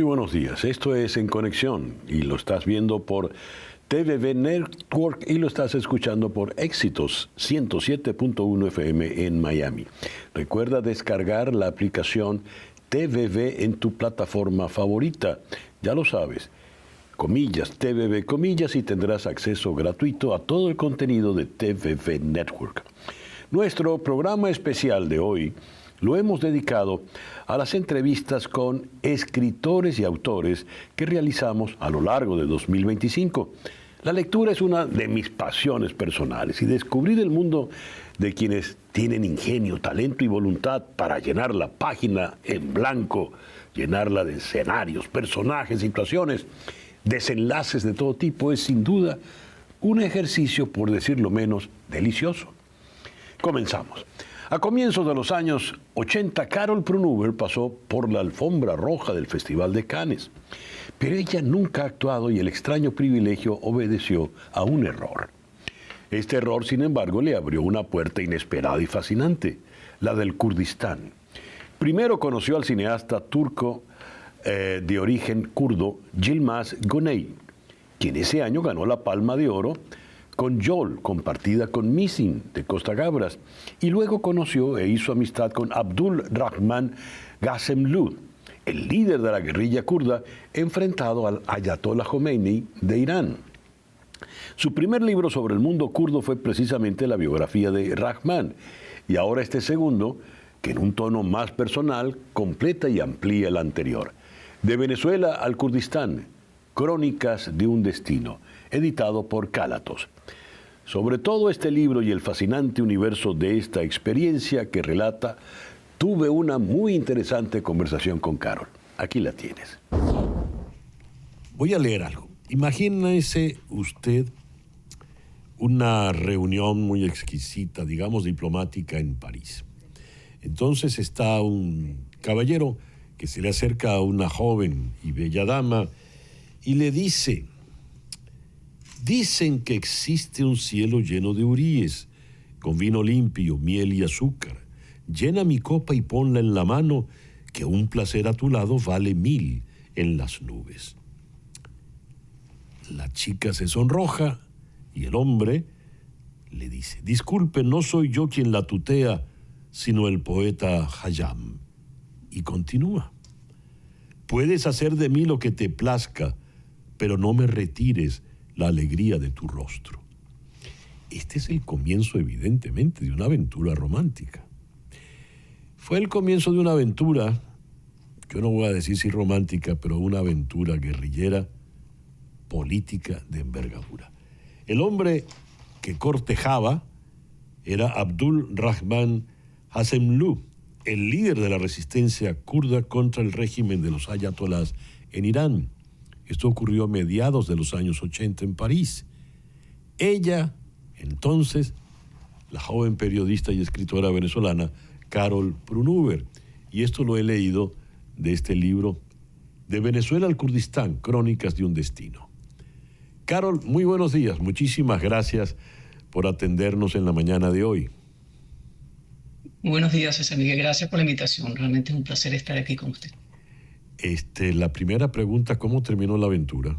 Muy buenos días. Esto es En Conexión y lo estás viendo por TVV Network y lo estás escuchando por Éxitos 107.1 FM en Miami. Recuerda descargar la aplicación TVV en tu plataforma favorita. Ya lo sabes, comillas, TVV, comillas, y tendrás acceso gratuito a todo el contenido de TVV Network. Nuestro programa especial de hoy lo hemos dedicado a las entrevistas con escritores y autores que realizamos a lo largo de 2025. La lectura es una de mis pasiones personales y descubrir el mundo de quienes tienen ingenio, talento y voluntad para llenar la página en blanco, llenarla de escenarios, personajes, situaciones, desenlaces de todo tipo es sin duda un ejercicio, por decirlo menos, delicioso. Comenzamos. A comienzos de los años 80, Carol Prunuber pasó por la alfombra roja del Festival de Cannes, pero ella nunca ha actuado y el extraño privilegio obedeció a un error. Este error, sin embargo, le abrió una puerta inesperada y fascinante, la del Kurdistán. Primero conoció al cineasta turco de origen kurdo, Yilmaz Güney, quien ese año ganó la Palma de Oro con Yol, compartida con Misin, de Costa Gabras, y luego conoció e hizo amistad con Abdul Rahman Ghassemlou, el líder de la guerrilla kurda enfrentado al Ayatollah Khomeini de Irán. Su primer libro sobre el mundo kurdo fue precisamente la biografía de Rahman, y ahora este segundo, que en un tono más personal, completa y amplía el anterior. De Venezuela al Kurdistán, Crónicas de un Destino, editado por Cálatos. Sobre todo este libro y el fascinante universo de esta experiencia que relata, tuve una muy interesante conversación con Carol. Aquí la tienes. Voy a leer algo. Imagínese usted una reunión muy exquisita, digamos diplomática, en París. Entonces está un caballero que se le acerca a una joven y bella dama y le dice: dicen que existe un cielo lleno de huríes, con vino limpio, miel y azúcar. Llena mi copa y ponla en la mano, que un placer a tu lado vale 1000 en las nubes. La chica se sonroja y el hombre le dice: disculpe, no soy yo quien la tutea, sino el poeta Khayyam. Y continúa: puedes hacer de mí lo que te plazca, pero no me retires la alegría de tu rostro. Este es el comienzo, evidentemente, de una aventura romántica. Fue el comienzo de una aventura, yo no voy a decir si romántica, pero una aventura guerrillera, política de envergadura. El hombre que cortejaba era Abdul Rahman Ghassemlou, el líder de la resistencia kurda contra el régimen de los ayatolás en Irán. Esto ocurrió a mediados de los años 80 en París. Ella, entonces, la joven periodista y escritora venezolana Carol Prunuber. Y esto lo he leído de este libro, De Venezuela al Kurdistán, Crónicas de un Destino. Carol, muy buenos días. Muchísimas gracias por atendernos en la mañana de hoy. Muy buenos días, César Miguel. Gracias por la invitación. Realmente es un placer estar aquí con usted. La primera pregunta: ¿cómo terminó la aventura?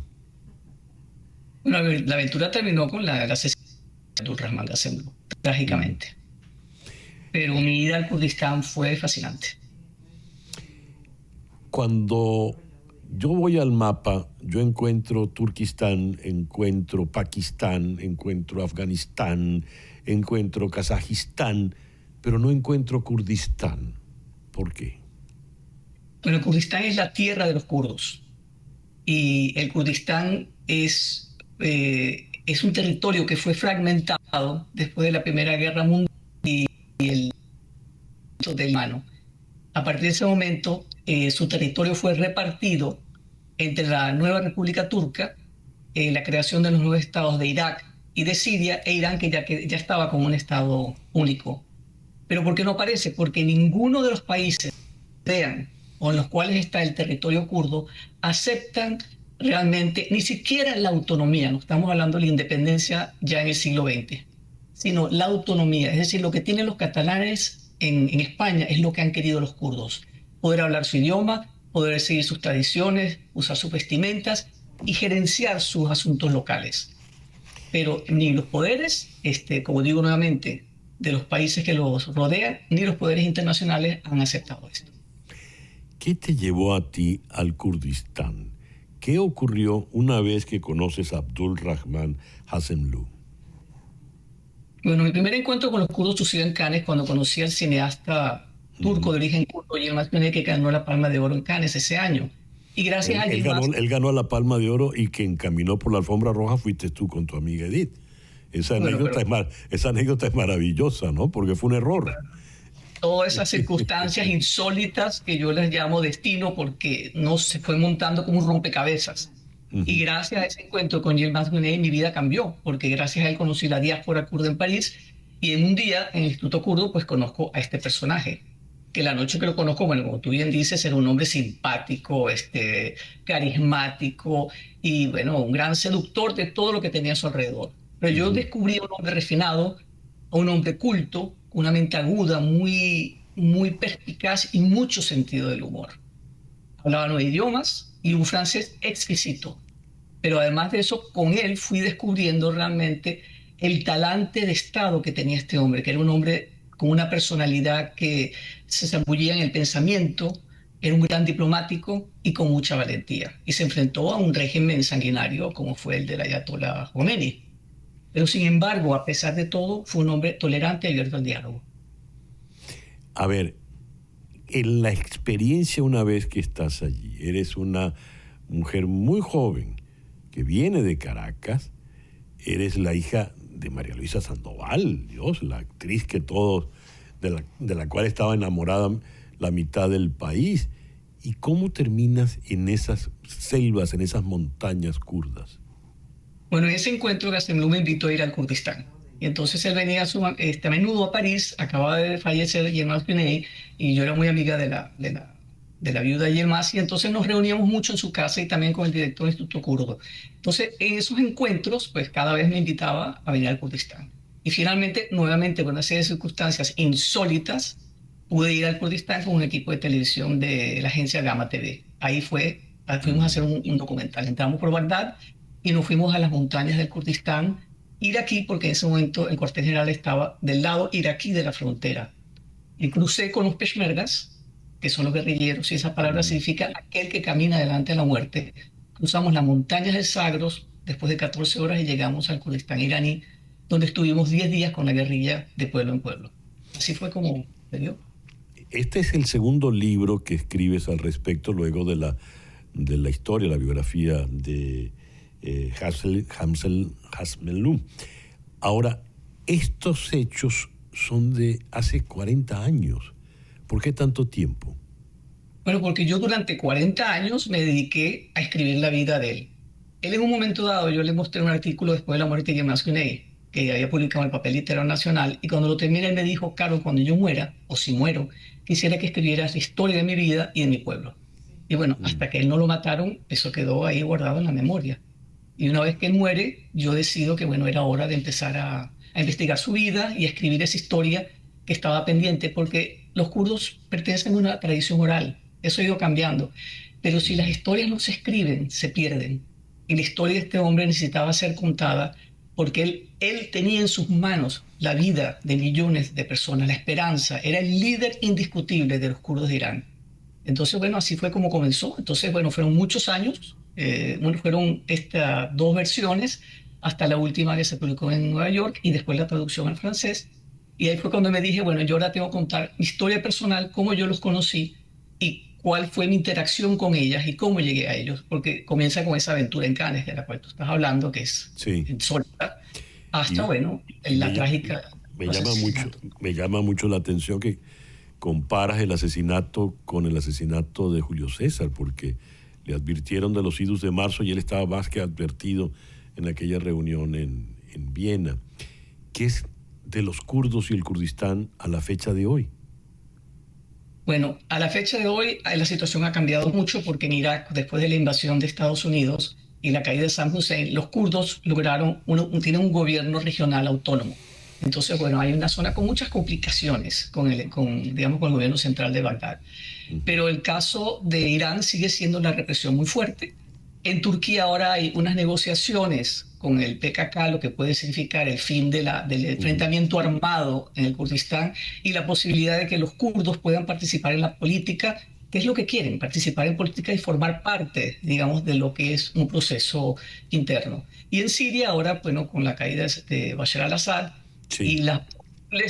Bueno, la aventura terminó con la asesinato de Abdul Rahman Ghassemlou, trágicamente. Pero mi ida al Kurdistán fue fascinante. Cuando yo voy al mapa, yo encuentro Turquistán, encuentro Pakistán, encuentro Afganistán, encuentro Kazajistán, pero no encuentro Kurdistán. ¿Por qué? Bueno, el Kurdistán es la tierra de los kurdos. Y el Kurdistán es un territorio que fue fragmentado después de la Primera Guerra Mundial y el del mano. A partir de ese momento, su territorio fue repartido entre la nueva República Turca, la creación de los nuevos estados de Irak y de Siria, e Irán, que ya estaba como un estado único. ¿Pero por qué no aparece? Porque ninguno de los países o en los cuales está el territorio kurdo aceptan realmente ni siquiera la autonomía. No estamos hablando de la independencia ya en el siglo XX, sino la autonomía. Es decir, lo que tienen los catalanes en España es lo que han querido los kurdos: poder hablar su idioma, poder seguir sus tradiciones, usar sus vestimentas y gerenciar sus asuntos locales. Pero ni los poderes, como digo nuevamente, de los países que los rodean, ni los poderes internacionales han aceptado esto. ¿Qué te llevó a ti al Kurdistán? ¿Qué ocurrió una vez que conoces a Abdul Rahman Hassemloo? Bueno, mi primer encuentro con los kurdos sucedió en Cannes cuando conocí al cineasta turco de origen kurdo, Yilmaz Güney, que ganó la Palma de Oro en Cannes ese año. Y gracias a Yilmaz... Él ganó la Palma de Oro, y quien caminó por la alfombra roja fuiste tú con tu amiga Edith. Esa anécdota es maravillosa, ¿no? Porque fue un error. Todas esas circunstancias insólitas que yo les llamo destino, porque no se fue montando como un rompecabezas. Y gracias a ese encuentro con Yilmaz Güney mi vida cambió, porque gracias a él conocí la diáspora kurda en París, y en un día en el Instituto Kurdo pues conozco a este personaje, que la noche que lo conozco, bueno, como tú bien dices, era un hombre simpático, carismático y bueno, un gran seductor de todo lo que tenía a su alrededor. Pero yo descubrí a un hombre refinado, a un hombre culto, con una mente aguda, muy, muy perspicaz y mucho sentido del humor. Hablaba 9 idiomas y un francés exquisito. Pero además de eso, con él fui descubriendo realmente el talante de Estado que tenía este hombre, que era un hombre con una personalidad que se zambullía en el pensamiento, era un gran diplomático y con mucha valentía. Y se enfrentó a un régimen sanguinario como fue el del Ayatollah Khomeini. Pero sin embargo, a pesar de todo, fue un hombre tolerante y abierto al diálogo. A ver, en la experiencia una vez que estás allí, eres una mujer muy joven que viene de Caracas, eres la hija de María Luisa Sandoval, Dios, la actriz que todos, de la cual estaba enamorada la mitad del país. ¿Y cómo terminas en esas selvas, en esas montañas kurdas? Bueno, en ese encuentro Hassemloo me invitó a ir al Kurdistán. Y entonces él venía a menudo a París, acababa de fallecer Yilmaz Güney, y yo era muy amiga de la viuda de Yilmaz, y entonces nos reuníamos mucho en su casa y también con el director del Instituto Kurdo. Entonces, en esos encuentros, pues cada vez me invitaba a venir al Kurdistán. Y finalmente, nuevamente, por una serie de circunstancias insólitas, pude ir al Kurdistán con un equipo de televisión de la agencia Gama TV. Fuimos a hacer un documental. Entramos por Bagdad y nos fuimos a las montañas del Kurdistán iraquí, porque en ese momento el cuartel general estaba del lado iraquí de la frontera. Y crucé con los peshmergas, que son los guerrilleros, y esa palabra significa aquel que camina delante de la muerte. Cruzamos las montañas del Zagros después de 14 horas y llegamos al Kurdistán iraní, donde estuvimos 10 días con la guerrilla de pueblo en pueblo. Así fue como se dio. Este es el segundo libro que escribes al respecto, luego de la historia, la biografía de Hassemloo. Ahora, estos hechos son de hace 40 años. ¿Por qué tanto tiempo? Bueno, porque yo durante 40 años me dediqué a escribir la vida de él. Él en un momento dado, yo le mostré un artículo después de la muerte de Yilmaz Güney, que había publicado en el Papel Literario Nacional, y cuando lo terminé él me dijo: Carlos, cuando yo muera, o si muero, quisiera que escribieras la historia de mi vida y de mi pueblo. Y bueno, hasta que él no lo mataron, eso quedó ahí guardado en la memoria. Y una vez que él muere, yo decido que bueno, era hora de empezar a investigar su vida y a escribir esa historia que estaba pendiente, porque los kurdos pertenecen a una tradición oral. Eso ha ido cambiando. Pero si las historias no se escriben, se pierden. Y la historia de este hombre necesitaba ser contada porque él tenía en sus manos la vida de millones de personas, la esperanza. Era el líder indiscutible de los kurdos de Irán. Entonces, bueno, así fue como comenzó. Entonces, bueno, fueron muchos años. Fueron estas 2 versiones, hasta la última que se publicó en Nueva York y después la traducción al francés. Y ahí fue cuando me dije, bueno, yo ahora tengo que contar mi historia personal, cómo yo los conocí y cuál fue mi interacción con ellas y cómo llegué a ellos, porque comienza con esa aventura en Cannes de la cual tú estás hablando, que es insólita, hasta, la trágica... Me llama mucho la atención que comparas el asesinato con el asesinato de Julio César, porque le advirtieron de los idus de marzo y él estaba más que advertido en aquella reunión en Viena. ¿Qué es de los kurdos y el Kurdistán a la fecha de hoy? Bueno, a la fecha de hoy la situación ha cambiado mucho, porque en Irak, después de la invasión de Estados Unidos y la caída de Saddam Hussein, los kurdos tienen un gobierno regional autónomo. Entonces, bueno, hay una zona con muchas complicaciones digamos, con el gobierno central de Bagdad. Pero el caso de Irán sigue siendo la represión muy fuerte. En Turquía ahora hay unas negociaciones con el PKK, lo que puede significar el fin del enfrentamiento armado en el Kurdistán y la posibilidad de que los kurdos puedan participar en la política, que es lo que quieren, participar en política y formar parte, digamos, de lo que es un proceso interno. Y en Siria ahora, bueno, con la caída de Bashar al-Assad y las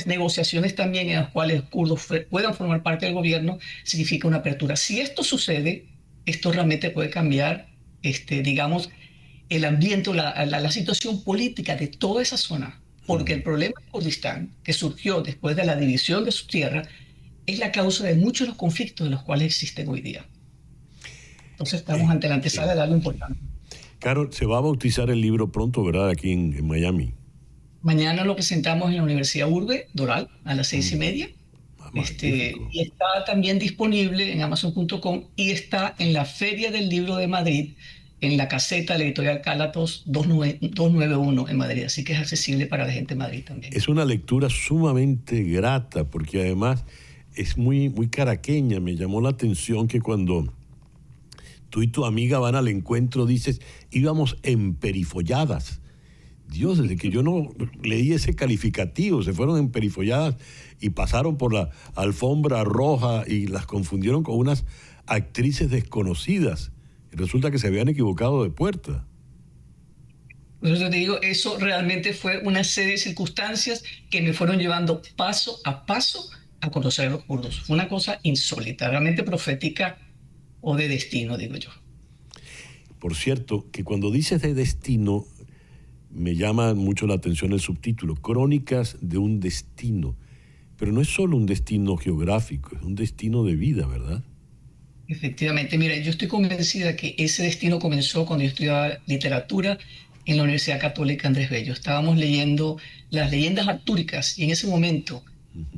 negociaciones también en las cuales los kurdos puedan formar parte del gobierno, significa una apertura. Si esto sucede, esto realmente puede cambiar, digamos, el ambiente, la situación política de toda esa zona, porque el problema de Kurdistán, que surgió después de la división de su tierra, es la causa de muchos de los conflictos de los cuales existen hoy día. Entonces estamos ante la antesala de algo importante. Carol, se va a bautizar el libro pronto, ¿verdad? Aquí en Miami. Mañana lo presentamos en la Universidad Urbe, Doral, a las 6:30. Y está también disponible en Amazon.com y está en la Feria del Libro de Madrid, en la caseta de la editorial Cálatos 291 en Madrid. Así que es accesible para la gente de Madrid también. Es una lectura sumamente grata porque además es muy, muy caraqueña. Me llamó la atención que cuando tú y tu amiga van al encuentro dices, íbamos emperifolladas. Dios, desde que yo no leí ese calificativo, se fueron emperifolladas y pasaron por la alfombra roja y las confundieron con unas actrices desconocidas. Y resulta que se habían equivocado de puerta. Por eso te digo, eso realmente fue una serie de circunstancias que me fueron llevando paso a paso a conocer a los kurdos. Fue una cosa insólita, realmente profética o de destino, digo yo. Por cierto, que cuando dices de destino, me llama mucho la atención el subtítulo, Crónicas de un destino. Pero no es solo un destino geográfico, es un destino de vida, ¿verdad? Efectivamente, mira, yo estoy convencida que ese destino comenzó cuando yo estudiaba literatura en la Universidad Católica Andrés Bello. Estábamos leyendo las leyendas artúricas y en ese momento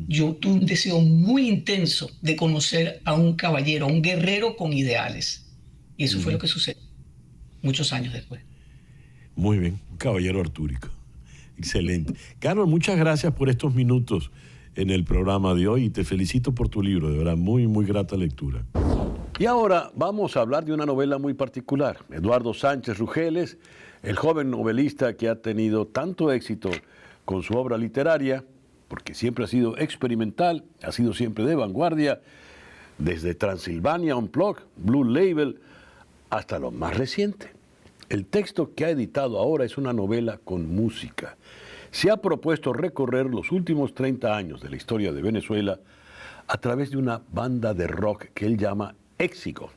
yo tuve un deseo muy intenso de conocer a un caballero, a un guerrero con ideales. Y eso fue lo que sucedió muchos años después. Muy bien, un caballero artúrico. Excelente. Carlos, muchas gracias por estos minutos en el programa de hoy y te felicito por tu libro, de verdad, muy, muy grata lectura. Y ahora vamos a hablar de una novela muy particular. Eduardo Sánchez Rugeles, el joven novelista que ha tenido tanto éxito con su obra literaria, porque siempre ha sido experimental, ha sido siempre de vanguardia, desde Transilvania Unplugged, Blue Label, hasta lo más reciente. El texto que ha editado ahora es una novela con música. Se ha propuesto recorrer los últimos 30 años de la historia de Venezuela a través de una banda de rock que él llama Éxigo.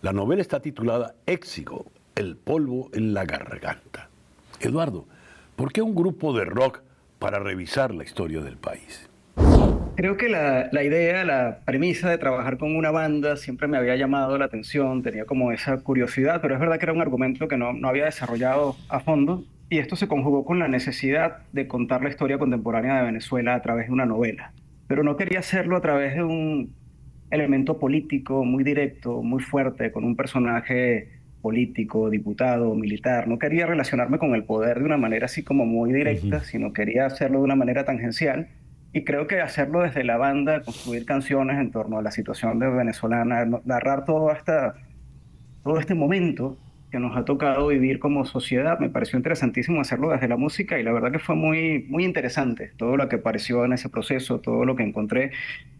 La novela está titulada Éxigo, el polvo en la garganta. Eduardo, ¿por qué un grupo de rock para revisar la historia del país? Creo que la idea, la premisa de trabajar con una banda siempre me había llamado la atención, tenía como esa curiosidad, pero es verdad que era un argumento que no había desarrollado a fondo, y esto se conjugó con la necesidad de contar la historia contemporánea de Venezuela a través de una novela. Pero no quería hacerlo a través de un elemento político muy directo, muy fuerte, con un personaje político, diputado, militar. No quería relacionarme con el poder de una manera así como muy directa, sino quería hacerlo de una manera tangencial. Y creo que hacerlo desde la banda, construir canciones en torno a la situación de venezolana, narrar todo este momento que nos ha tocado vivir como sociedad, me pareció interesantísimo hacerlo desde la música y la verdad que fue muy, muy interesante todo lo que apareció en ese proceso, todo lo que encontré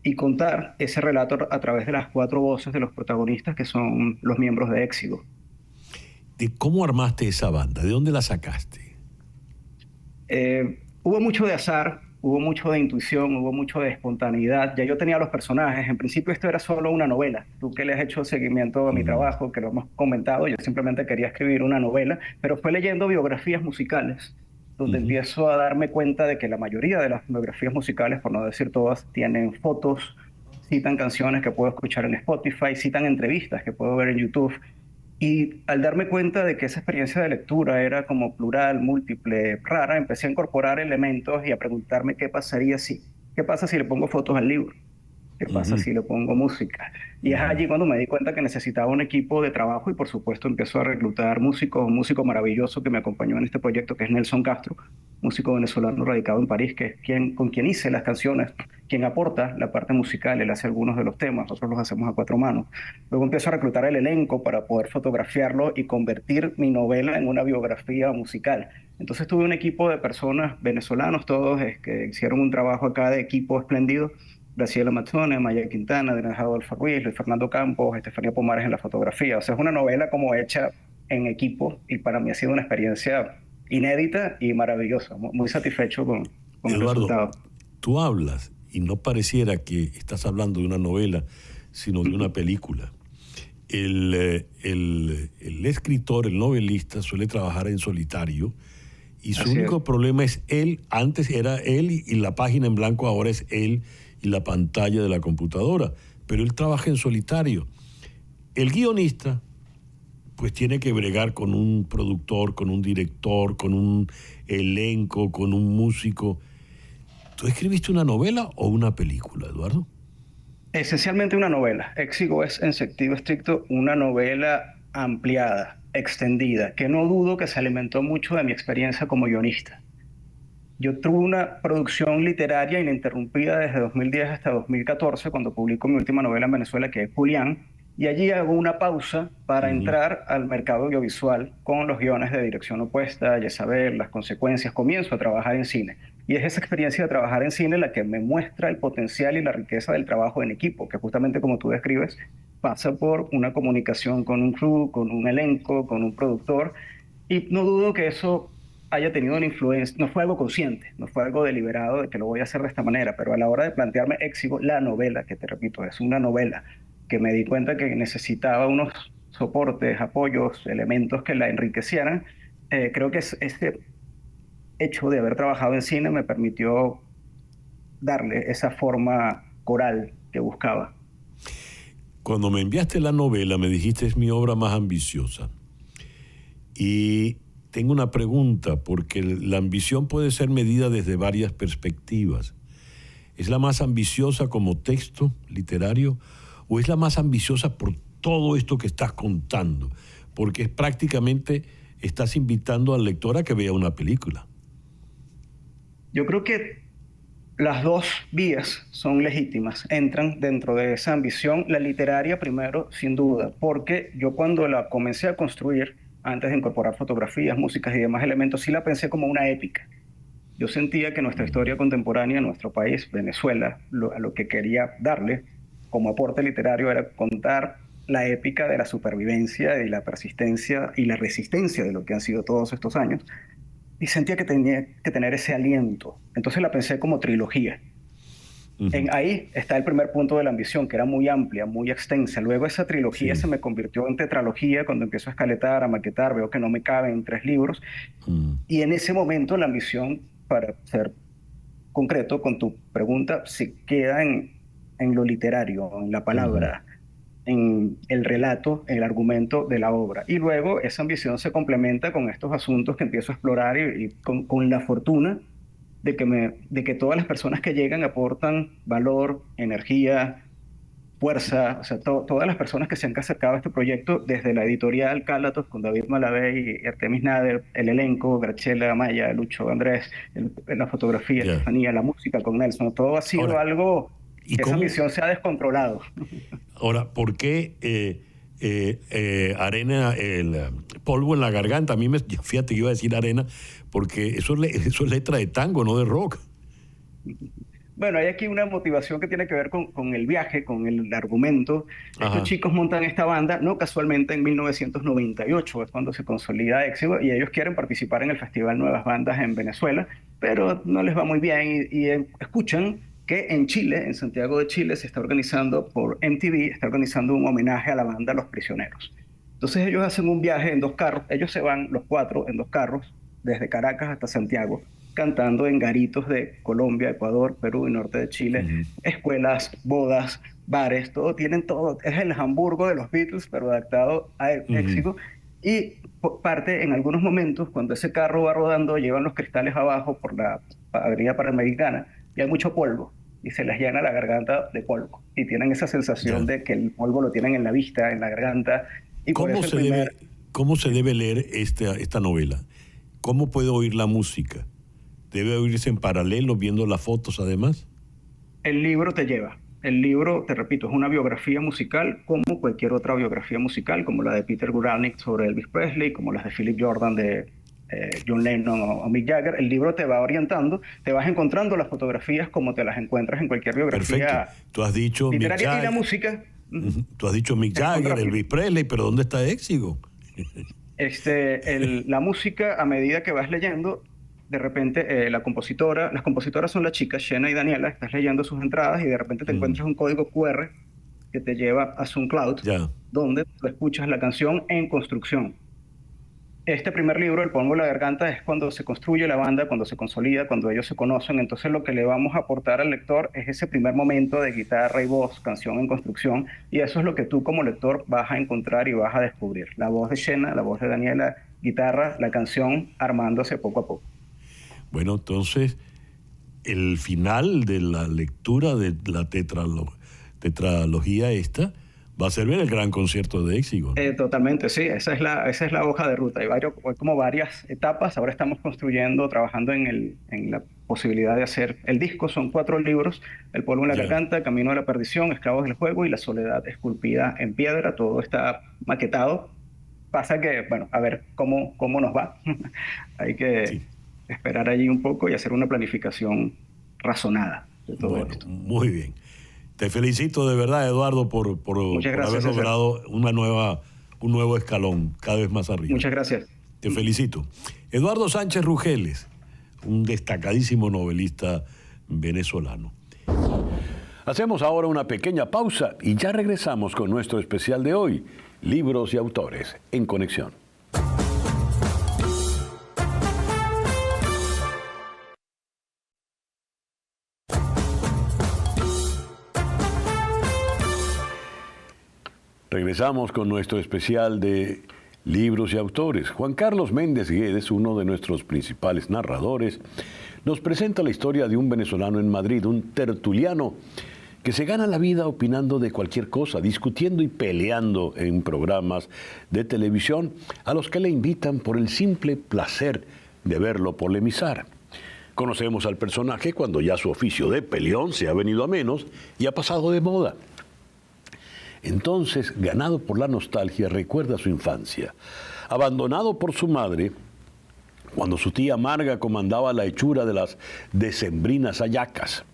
y contar ese relato a través de las 4 voces de los protagonistas que son los miembros de Éxigo. ¿De cómo armaste esa banda? ¿De dónde la sacaste? Hubo mucho de azar, hubo mucho de intuición, hubo mucho de espontaneidad. Ya yo tenía los personajes. En principio esto era solo una novela. Tú que le has hecho seguimiento a mi trabajo, que lo hemos comentado, yo simplemente quería escribir una novela, pero fue leyendo biografías musicales donde empiezo a darme cuenta de que la mayoría de las biografías musicales, por no decir todas, tienen fotos, citan canciones que puedo escuchar en Spotify, citan entrevistas que puedo ver en YouTube. Y al darme cuenta de que esa experiencia de lectura era como plural, múltiple, rara, empecé a incorporar elementos y a preguntarme qué pasa si le pongo fotos al libro, qué pasa si le pongo música. Y es allí cuando me di cuenta que necesitaba un equipo de trabajo y por supuesto empezó a reclutar músicos, un músico maravilloso que me acompañó en este proyecto que es Nelson Castro, músico venezolano radicado en París, que es con quien hice las canciones, quien aporta la parte musical, él hace algunos de los temas, nosotros los hacemos a cuatro manos. Luego empiezo a reclutar el elenco para poder fotografiarlo y convertir mi novela en una biografía musical. Entonces tuve un equipo de personas venezolanos, todos que hicieron un trabajo acá de equipo espléndido. Graciela Mazzone, Maya Quintana, Adriana Adolfo Ruiz, Luis Fernando Campos, Estefanía Pomares en la fotografía. O sea, es una novela como hecha en equipo y para mí ha sido una experiencia inédita y maravillosa. Muy satisfecho con el Eduardo, resultado. tú hablas y no pareciera que estás hablando de una novela, sino de una película. El escritor, el novelista, suele trabajar en solitario y su único problema es él. Antes era él y la página en blanco, ahora es él y la pantalla de la computadora. Pero él trabaja en solitario. El guionista pues tiene que bregar con un productor, con un director, con un elenco, con un músico. ¿Tú escribiste una novela o una película, Eduardo? Esencialmente una novela. Éxigo es, en sentido estricto, una novela ampliada, extendida, que no dudo que se alimentó mucho de mi experiencia como guionista. Yo tuve una producción literaria ininterrumpida desde 2010 hasta 2014, cuando publico mi última novela en Venezuela, que es Julián, y allí hago una pausa para entrar al mercado audiovisual con los guiones de Dirección Opuesta, Jezabel, Las Consecuencias. Comienzo a trabajar en cine. Y es esa experiencia de trabajar en cine la que me muestra el potencial y la riqueza del trabajo en equipo, que justamente como tú describes, pasa por una comunicación con un crew, con un elenco, con un productor. Y no dudo que eso haya tenido una influencia, no fue algo consciente, no fue algo deliberado de que lo voy a hacer de esta manera, pero a la hora de plantearme Éxigo, la novela, que te repito, es una novela, que me di cuenta que necesitaba unos soportes, apoyos, elementos que la enriquecieran. Creo que este hecho de haber trabajado en cine me permitió darle esa forma coral que buscaba. Cuando me enviaste la novela me dijiste es mi obra más ambiciosa. Y tengo una pregunta, porque la ambición puede ser medida desde varias perspectivas. ¿Es la más ambiciosa como texto literario o es la más ambiciosa por todo esto que estás contando? Porque es prácticamente estás invitando al lector a que vea una película. Yo creo que las dos vías son legítimas, entran dentro de esa ambición. La literaria primero, sin duda, porque yo cuando la comencé a construir, antes de incorporar fotografías, músicas y demás elementos, sí la pensé como una épica. Yo sentía que nuestra historia contemporánea en nuestro país, Venezuela, a lo que quería darle como aporte literario era contar la épica de la supervivencia y la persistencia y la resistencia de lo que han sido todos estos años. Y sentía que tenía que tener ese aliento. Entonces la pensé como trilogía. Ahí está el primer punto de la ambición, que era muy amplia, muy extensa. Luego esa trilogía se me convirtió en tetralogía cuando empiezo a escaletar, a maquetar, veo que no me caben 3 libros. Y en ese momento la ambición, para ser concreto con tu pregunta, se queda en lo literario, en la palabra, en el relato, en el argumento de la obra. Y luego esa ambición se complementa con estos asuntos que empiezo a explorar y con la fortuna de que todas las personas que llegan aportan valor, energía, fuerza. O sea, todas las personas que se han acercado a este proyecto, desde la editorial Cálatos con David Malabé y Artemis Nader, el elenco, Graciela, Maya, Lucho, Andrés, la fotografía, Estefanía, la música con Nelson, todo ha sido algo que esa misión se ha descontrolado. Ahora, ¿por qué arena, el polvo en la garganta? A mí fíjate que iba a decir arena, porque eso es letra de tango, no de rock. Bueno, hay aquí una motivación que tiene que ver con el viaje, con el argumento. Estos chicos montan esta banda, no casualmente en 1998, es cuando se consolida Éxito, y ellos quieren participar en el Festival Nuevas Bandas en Venezuela, pero no les va muy bien y escuchan que en Chile, en Santiago de Chile, se está organizando por MTV, está organizando un homenaje a la banda Los Prisioneros. Entonces ellos hacen un viaje en 2 carros, ellos se van los 4 en 2 carros, desde Caracas hasta Santiago, cantando en garitos de Colombia, Ecuador, Perú y norte de Chile, escuelas, bodas, bares, tienen todo. Es el Hamburgo de los Beatles, pero adaptado a Éxito. Y parte, en algunos momentos, cuando ese carro va rodando, llevan los cristales abajo por la avenida Panamericana y hay mucho polvo y se les llena la garganta de polvo. Y tienen esa sensación de que el polvo lo tienen en la vista, en la garganta. Y ¿Cómo se debe leer esta novela? ¿Cómo puedo oír la música? debe oírse en paralelo viendo las fotos además. El libro te lleva. El libro, te repito, es una biografía musical como cualquier otra biografía musical, como la de Peter Guralnick sobre Elvis Presley, como las de Philip Jordan de John Lennon o Mick Jagger. El libro te va orientando, te vas encontrando las fotografías como te las encuentras en cualquier biografía. Perfecto. Tú has dicho Mick literaria. Jagger. Y la música. Tú has dicho Mick Jagger, Elvis Presley, pero ¿dónde está Éxigo? La música, a medida que vas leyendo, de repente las compositoras son las chicas, Shena y Daniela, estás leyendo sus entradas y de repente te encuentras un código QR que te lleva a SoundCloud, donde tú escuchas la canción en construcción. Este primer libro, El Polvo de la Garganta, es cuando se construye la banda, cuando se consolida, cuando ellos se conocen. Entonces lo que le vamos a aportar al lector es ese primer momento de guitarra y voz, canción en construcción, y eso es lo que tú como lector vas a encontrar y vas a descubrir. La voz de Shena, la voz de Daniela, guitarra, la canción armándose poco a poco. Bueno, entonces, el final de la lectura de la tetralogía esta va a ser ver el gran concierto de Éxigo, ¿no? Totalmente, sí. Esa es la hoja de ruta. Hay como varias etapas. Ahora estamos trabajando en la posibilidad de hacer el disco. Son 4 libros: El polvo en la garganta, Camino de la perdición, Esclavos del juego y La soledad esculpida en piedra. Todo está maquetado. Pasa que, bueno, a ver cómo nos va. Hay que esperar allí un poco y hacer una planificación razonada de todo esto. Muy bien. Te felicito de verdad, Eduardo, por haber logrado un nuevo escalón, cada vez más arriba. Muchas gracias. Te felicito. Eduardo Sánchez Rugeles, un destacadísimo novelista venezolano. Hacemos ahora una pequeña pausa y ya regresamos con nuestro especial de hoy, Libros y Autores en Conexión. Regresamos con nuestro especial de Libros y Autores. Juan Carlos Méndez Guedes, uno de nuestros principales narradores, nos presenta la historia de un venezolano en Madrid, un tertuliano que se gana la vida opinando de cualquier cosa, discutiendo y peleando en programas de televisión a los que le invitan por el simple placer de verlo polemizar. Conocemos al personaje cuando ya su oficio de peleón se ha venido a menos y ha pasado de moda. Entonces, ganado por la nostalgia, recuerda su infancia. Abandonado por su madre, cuando su tía Marga comandaba la hechura de las decembrinas hallacas.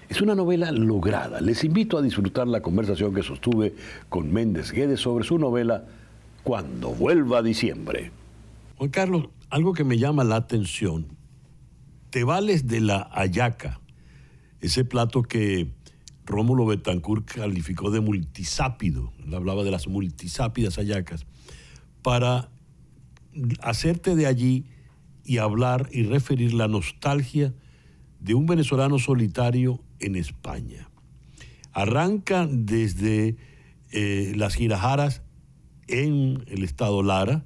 Es una novela lograda. Les invito a disfrutar la conversación que sostuve con Méndez Guedes sobre su novela Cuando vuelva diciembre. Juan Carlos, algo que me llama la atención. Te vales de la hallaca, ese plato que Rómulo Betancourt calificó de multisápido, él hablaba de las multisápidas hallacas, para hacerte de allí y hablar y referir la nostalgia de un venezolano solitario en España. Arranca desde las Girajaras en el estado Lara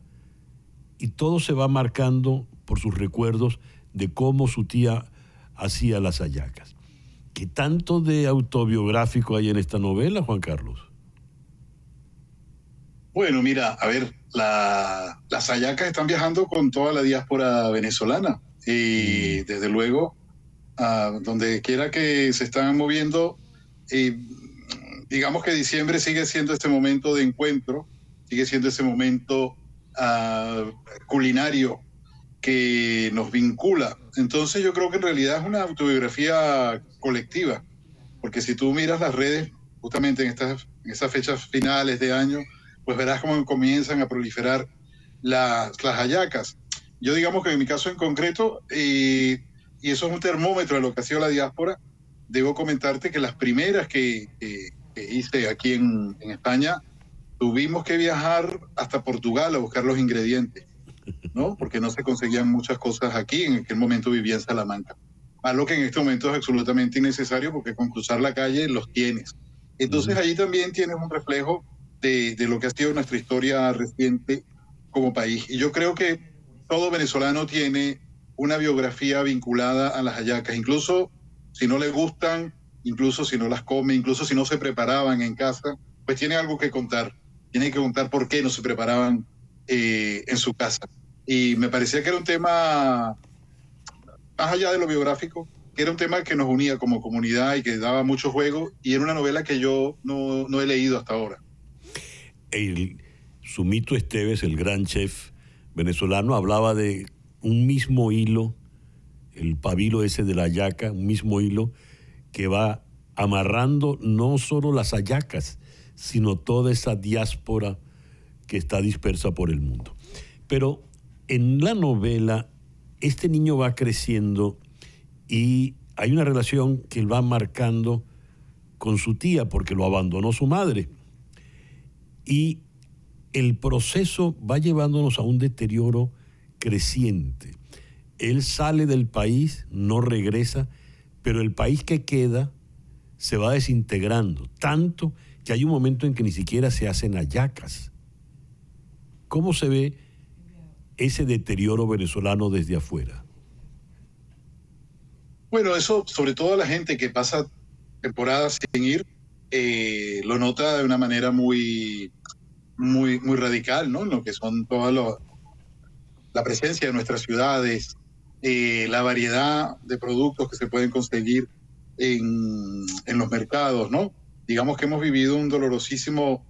y todo se va marcando por sus recuerdos de cómo su tía hacía las hallacas. ¿Qué tanto de autobiográfico hay en esta novela, Juan Carlos? Bueno, mira, a ver, las hallacas están viajando con toda la diáspora venezolana y desde luego, donde quiera que se están moviendo, digamos que diciembre sigue siendo este momento de encuentro, sigue siendo ese momento culinario que nos vincula. Entonces yo creo que en realidad es una autobiografía colectiva, porque si tú miras las redes justamente en esas fechas finales de año, pues verás cómo comienzan a proliferar las hallacas. Yo digamos que en mi caso en concreto, y eso es un termómetro de lo que ha sido la diáspora, debo comentarte que las primeras que hice aquí en España, tuvimos que viajar hasta Portugal a buscar los ingredientes, ¿no? Porque no se conseguían muchas cosas aquí. En aquel momento vivía en Salamanca. Algo que en este momento es absolutamente innecesario porque con cruzar la calle los tienes. Entonces allí también tienes un reflejo de lo que ha sido nuestra historia reciente como país. Y yo creo que todo venezolano tiene una biografía vinculada a las hallacas, incluso si no le gustan, incluso si no las come, incluso si no se preparaban en casa, pues tiene algo que contar. Tiene que contar por qué no se preparaban en su casa. Y me parecía que era un tema más allá de lo biográfico, que era un tema que nos unía como comunidad y que daba mucho juego, y era una novela que yo no he leído hasta ahora. Sumito Esteves, el gran chef venezolano, hablaba de un mismo hilo, el pabilo ese de la hallaca, un mismo hilo que va amarrando no solo las hallacas, sino toda esa diáspora que está dispersa por el mundo. Pero en la novela, este niño va creciendo y hay una relación que él va marcando con su tía porque lo abandonó su madre. Y el proceso va llevándonos a un deterioro creciente. Él sale del país, no regresa, pero el país que queda se va desintegrando, tanto que hay un momento en que ni siquiera se hacen hallacas. ¿Cómo se ve ese deterioro venezolano desde afuera? Bueno, eso, sobre todo la gente que pasa temporadas sin ir, lo nota de una manera muy radical, ¿no? Lo que son la presencia de nuestras ciudades, la variedad de productos que se pueden conseguir en los mercados, ¿no? Digamos que hemos vivido un dolorosísimo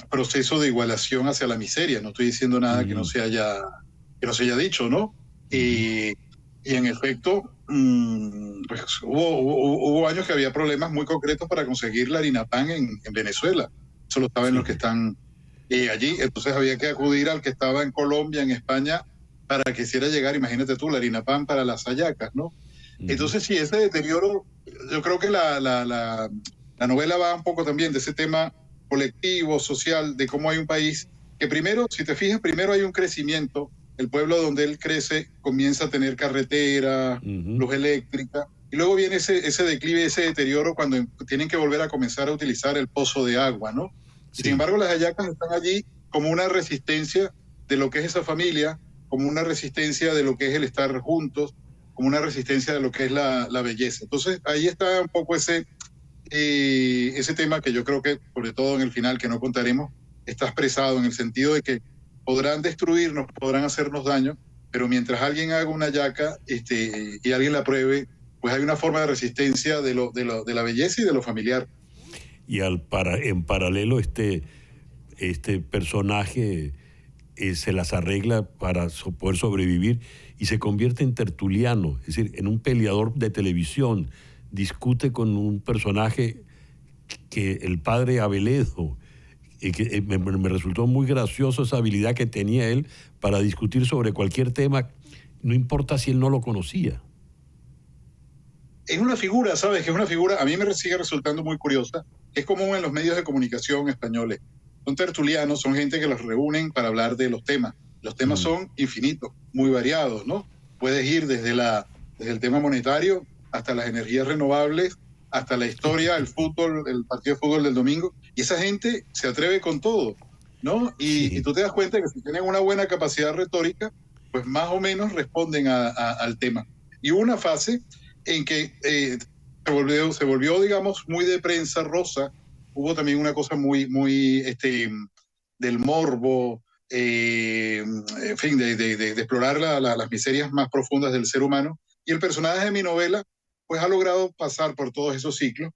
proceso de igualación hacia la miseria. No estoy diciendo nada que no se haya dicho, ¿no? Y en efecto, pues hubo años que había problemas muy concretos para conseguir la harina pan en Venezuela. Eso lo saben los que están allí. Entonces había que acudir al que estaba en Colombia, en España, para que hiciera llegar, imagínate tú, la harina pan para las hallacas, ¿no? Entonces sí, ese deterioro, yo creo que la novela va un poco también de ese tema colectivo, social, de cómo hay un país que primero, si te fijas, primero hay un crecimiento. El pueblo donde él crece comienza a tener carretera, luz eléctrica, y luego viene ese declive, ese deterioro cuando tienen que volver a comenzar a utilizar el pozo de agua, ¿no? Sí. Sin embargo, las hallacas están allí como una resistencia de lo que es esa familia, como una resistencia de lo que es el estar juntos, como una resistencia de lo que es la belleza. Entonces, ahí está un poco ese tema que yo creo que, sobre todo en el final, que no contaremos, está expresado en el sentido de que podrán destruirnos, podrán hacernos daño, pero mientras alguien haga una hallaca y alguien la pruebe, pues hay una forma de resistencia de la belleza y de lo familiar. Y en paralelo este personaje se las arregla para poder sobrevivir y se convierte en tertuliano, es decir, en un peleador de televisión. Discute con un personaje que el padre Abeledo, que me resultó muy gracioso esa habilidad que tenía él para discutir sobre cualquier tema, no importa si él no lo conocía. Es una figura, ¿sabes? Que es una figura, a mí me sigue resultando muy curiosa, que es común en los medios de comunicación españoles. Son tertulianos, son gente que los reúnen para hablar de los temas. Los temas son infinitos, muy variados, ¿no? Puedes ir desde el tema monetario hasta las energías renovables, hasta la historia, el fútbol, el partido de fútbol del domingo, y esa gente se atreve con todo, ¿no? Y tú te das cuenta que si tienen una buena capacidad retórica, pues más o menos responden al tema. Y hubo una fase en que se volvió, digamos, muy de prensa rosa. Hubo también una cosa muy del morbo, en fin, de explorar las miserias más profundas del ser humano. Y el personaje de mi novela, pues ha logrado pasar por todos esos ciclos,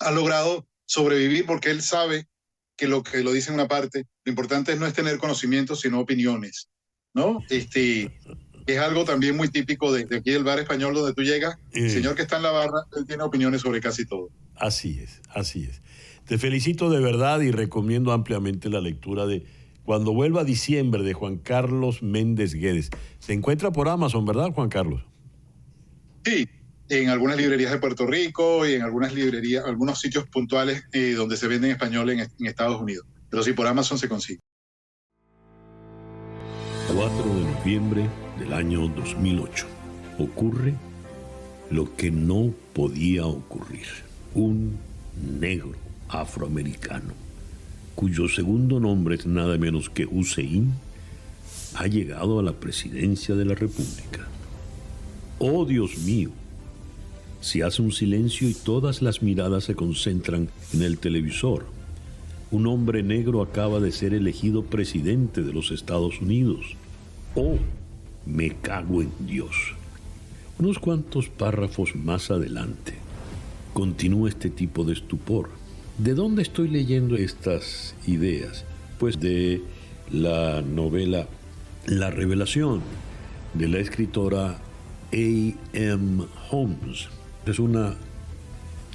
ha logrado sobrevivir porque él sabe que lo dice en una parte, lo importante no es tener conocimientos, sino opiniones, ¿no? Es algo también muy típico de aquí del bar español donde tú llegas, el señor que está en la barra, él tiene opiniones sobre casi todo. Así es, así es. Te felicito de verdad y recomiendo ampliamente la lectura de Cuando vuelva diciembre, de Juan Carlos Méndez Guedes. Se encuentra por Amazon, ¿verdad, Juan Carlos? Sí, en algunas librerías de Puerto Rico y en algunas librerías, algunos sitios puntuales donde se vende en español en Estados Unidos. Pero sí, por Amazon se consigue. 4 de noviembre del año 2008. Ocurre lo que no podía ocurrir. Un negro afroamericano, cuyo segundo nombre es nada menos que Hussein, ha llegado a la presidencia de la República. ¡Oh, Dios mío! Se hace un silencio y todas las miradas se concentran en el televisor. Un hombre negro acaba de ser elegido presidente de los Estados Unidos. ¡Oh, me cago en Dios! Unos cuantos párrafos más adelante, continúa este tipo de estupor. ¿De dónde estoy leyendo estas ideas? Pues de la novela La Revelación, de la escritora A.M. Holmes. Es una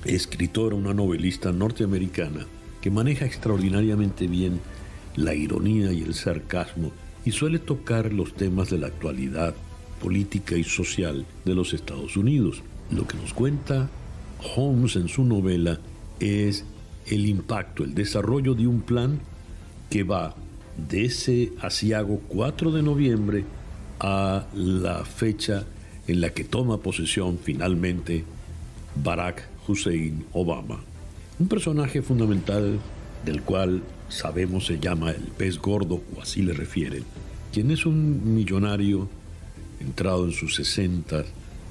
escritora, una novelista norteamericana que maneja extraordinariamente bien la ironía y el sarcasmo y suele tocar los temas de la actualidad política y social de los Estados Unidos. Lo que nos cuenta Holmes en su novela es el impacto, el desarrollo de un plan que va de ese aciago 4 de noviembre a la fecha en la que toma posesión finalmente Barack Hussein Obama. Un personaje fundamental del cual sabemos se llama el pez gordo, o así le refieren, quien es un millonario entrado en sus 60,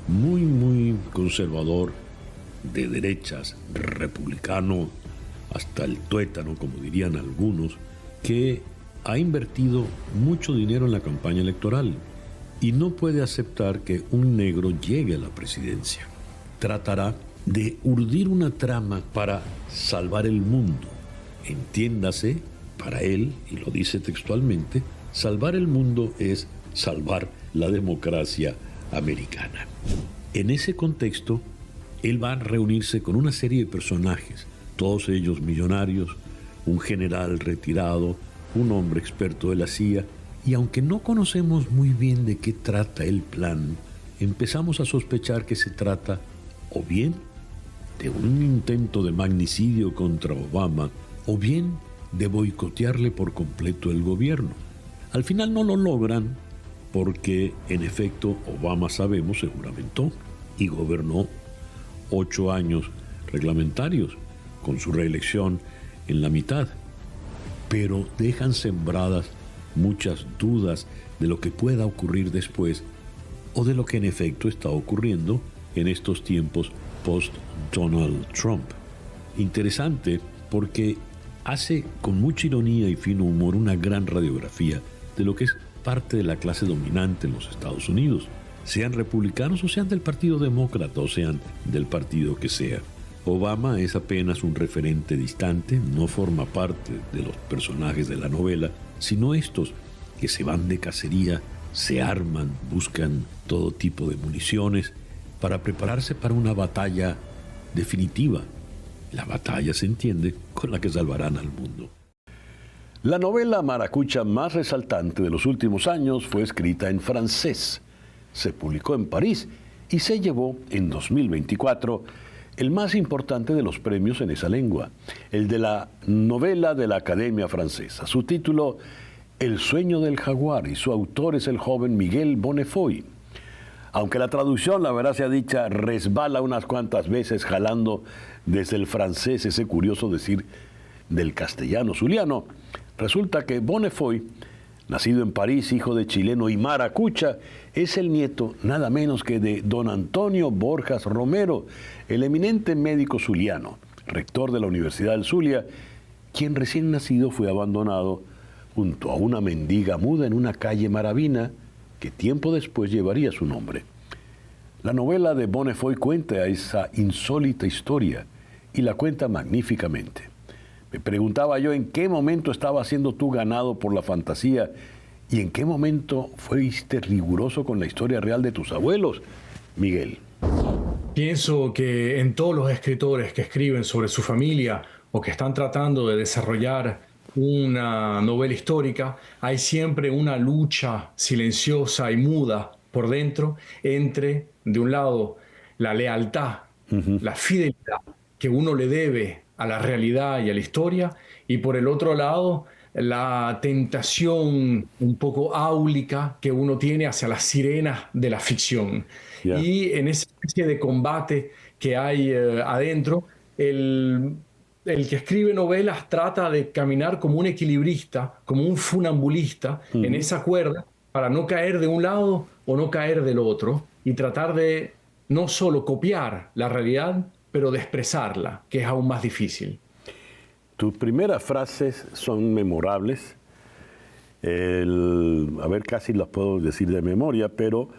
muy conservador, de derechas, republicano hasta el tuétano, como dirían algunos, que ha invertido mucho dinero en la campaña electoral y no puede aceptar que un negro llegue a la presidencia. Tratará de urdir una trama para salvar el mundo. Entiéndase, para él, y lo dice textualmente, salvar el mundo es salvar la democracia americana. En ese contexto, él va a reunirse con una serie de personajes, todos ellos millonarios, un general retirado, un hombre experto de la CIA, y aunque no conocemos muy bien de qué trata el plan, empezamos a sospechar que se trata o bien de un intento de magnicidio contra Obama, o bien de boicotearle por completo el gobierno. Al final no lo logran porque, en efecto, Obama, sabemos, se juramentó y gobernó 8 años reglamentarios, con su reelección en la mitad. Pero dejan sembradas muchas dudas de lo que pueda ocurrir después o de lo que en efecto está ocurriendo en estos tiempos post-Donald Trump. Interesante porque hace con mucha ironía y fino humor una gran radiografía de lo que es parte de la clase dominante en los Estados Unidos, sean republicanos o sean del Partido Demócrata o sean del partido que sea. Obama es apenas un referente distante, no forma parte de los personajes de la novela, sino estos que se van de cacería, se arman, buscan todo tipo de municiones para prepararse para una batalla definitiva. La batalla, se entiende, con la que salvarán al mundo. La novela maracucha más resaltante de los últimos años fue escrita en francés. Se publicó en París y se llevó en 2024 el más importante de los premios en esa lengua, el de la novela de la Academia Francesa. Su título, El sueño del jaguar, y su autor es el joven Miguel Bonnefoy. Aunque la traducción, la verdad sea dicha, resbala unas cuantas veces jalando desde el francés ese curioso decir del castellano zuliano, resulta que Bonnefoy, nacido en París, hijo de chileno y maracucha, es el nieto nada menos que de don Antonio Borjas Romero, el eminente médico zuliano, rector de la Universidad del Zulia, quien recién nacido fue abandonado junto a una mendiga muda en una calle maravina que tiempo después llevaría su nombre. La novela de Bonnefoy cuenta esa insólita historia y la cuenta magníficamente. Me preguntaba yo en qué momento estaba siendo tú ganado por la fantasía y en qué momento fuiste riguroso con la historia real de tus abuelos, Miguel. Pienso que en todos los escritores que escriben sobre su familia o que están tratando de desarrollar una novela histórica, hay siempre una lucha silenciosa y muda por dentro entre, de un lado, la lealtad, la fidelidad que uno le debe a la realidad y a la historia, y por el otro lado, la tentación un poco áulica que uno tiene hacia las sirenas de la ficción. Yeah. Y en esa especie de combate que hay adentro, el que escribe novelas trata de caminar como un equilibrista, como un funambulista en esa cuerda, para no caer de un lado o no caer del otro, y tratar de no solo copiar la realidad, pero de expresarla, que es aún más difícil. Tus primeras frases son memorables. A ver, casi las puedo decir de memoria, pero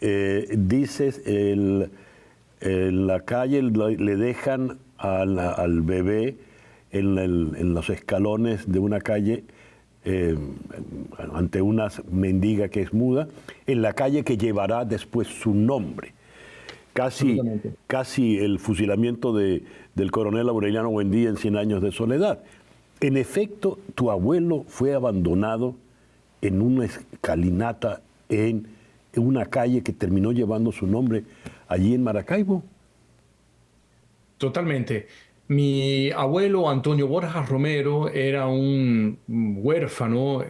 dices, en la calle le dejan al bebé en los escalones de una calle ante una mendiga que es muda, en la calle que llevará después su nombre. Casi el fusilamiento del coronel Aureliano Buendía en 100 años de soledad. En efecto, tu abuelo fue abandonado en una escalinata en una calle que terminó llevando su nombre allí en Maracaibo. Totalmente. Mi abuelo Antonio Borjas Romero era un huérfano,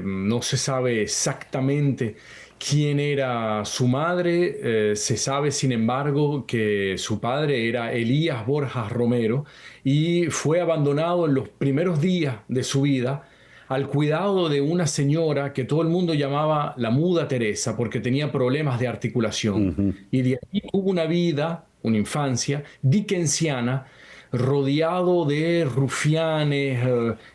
no se sabe exactamente quién era su madre, se sabe sin embargo que su padre era Elías Borjas Romero y fue abandonado en los primeros días de su vida al cuidado de una señora que todo el mundo llamaba la Muda Teresa porque tenía problemas de articulación. Y de ahí tuvo una vida, una infancia dickensiana, rodeado de rufianes,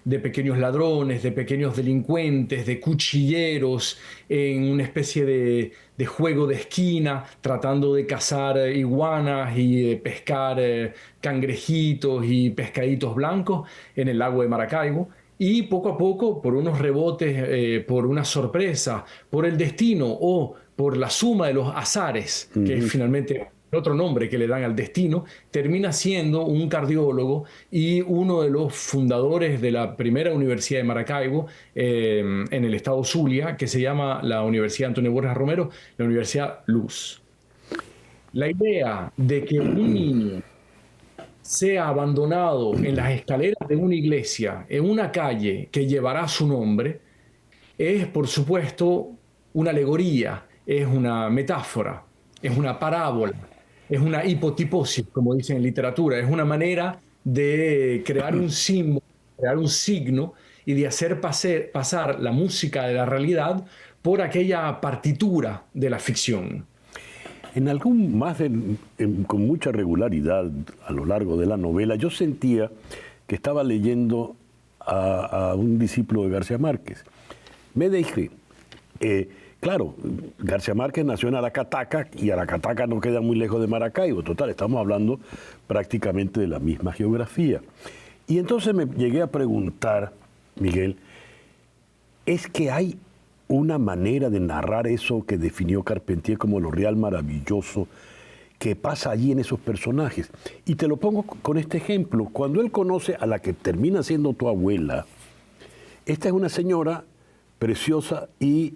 de pequeños ladrones, de pequeños delincuentes, de cuchilleros, en una especie de juego de esquina, tratando de cazar iguanas y pescar cangrejitos y pescaditos blancos en el lago de Maracaibo. Y poco a poco, por unos rebotes, por una sorpresa, por el destino o por la suma de los azares, que es finalmente otro nombre que le dan al destino, termina siendo un cardiólogo y uno de los fundadores de la primera universidad de Maracaibo, en el estado Zulia, que se llama la Universidad Antonio Borjas Romero, la Universidad Luz. La idea de que un niño sea abandonado en las escaleras de una iglesia, en una calle que llevará su nombre, es, por supuesto, una alegoría, es una metáfora, es una parábola, es una hipotiposis, como dicen en literatura, es una manera de crear un símbolo, crear un signo y de hacer pasar la música de la realidad por aquella partitura de la ficción. Con mucha regularidad a lo largo de la novela, yo sentía que estaba leyendo a un discípulo de García Márquez. Me dije, claro, García Márquez nació en Aracataca y Aracataca no queda muy lejos de Maracaibo. Total, estamos hablando prácticamente de la misma geografía. Y entonces me llegué a preguntar, Miguel, ¿es que hay una manera de narrar eso que definió Carpentier como lo real maravilloso que pasa allí en esos personajes? Y te lo pongo con este ejemplo. Cuando él conoce a la que termina siendo tu abuela, esta es una señora preciosa y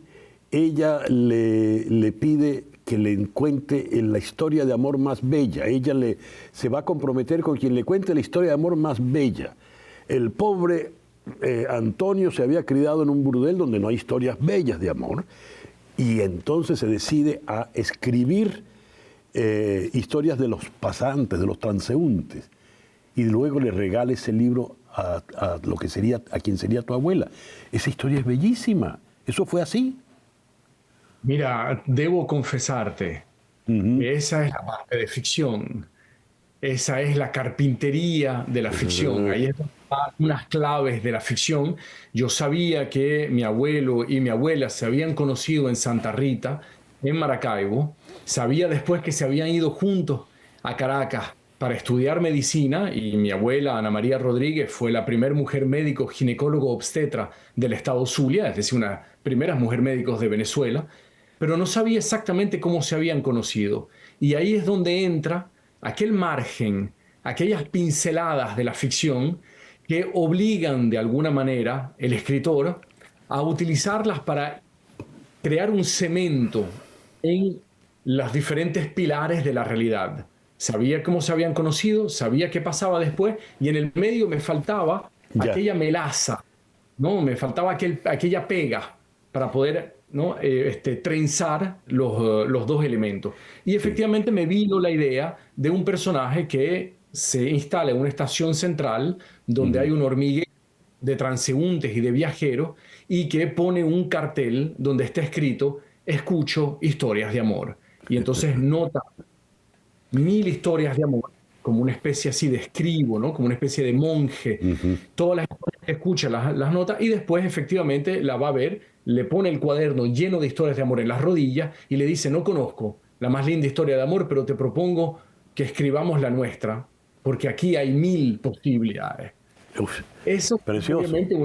ella le pide que le cuente la historia de amor más bella. Ella se va a comprometer con quien le cuente la historia de amor más bella. El pobre Antonio se había criado en un burdel donde no hay historias bellas de amor y entonces se decide a escribir historias de los pasantes, de los transeúntes, y luego le regala ese libro a quien sería tu abuela. Esa historia es bellísima. ¿Eso fue así? Mira, debo confesarte, esa es la parte de ficción. Esa es la carpintería de la ficción. Ahí están unas claves de la ficción. Yo sabía que mi abuelo y mi abuela se habían conocido en Santa Rita, en Maracaibo. Sabía después que se habían ido juntos a Caracas para estudiar medicina y mi abuela, Ana María Rodríguez, fue la primera mujer médico ginecólogo obstetra del estado Zulia, es decir, una primera mujer médico de Venezuela, pero no sabía exactamente cómo se habían conocido. Y ahí es donde entra aquel margen, aquellas pinceladas de la ficción que obligan de alguna manera el escritor a utilizarlas para crear un cemento en los diferentes pilares de la realidad. Sabía cómo se habían conocido, sabía qué pasaba después y en el medio me faltaba aquella melaza, ¿no? Me faltaba aquella pega para poder, ¿no? Trenzar los dos elementos. Y efectivamente me vino la idea de un personaje que se instala en una estación central donde hay un hormiguero de transeúntes y de viajeros y que pone un cartel donde está escrito "Escucho historias de amor". Y entonces nota 1000 historias de amor como una especie así de escribo, ¿no? Como una especie de monje. Todas las historias que escucha las nota y después efectivamente la va a ver le pone el cuaderno lleno de historias de amor en las rodillas y le dice: no conozco la más linda historia de amor, pero te propongo que escribamos la nuestra, porque aquí hay 1000 posibilidades. Uf, Eso precioso. obviamente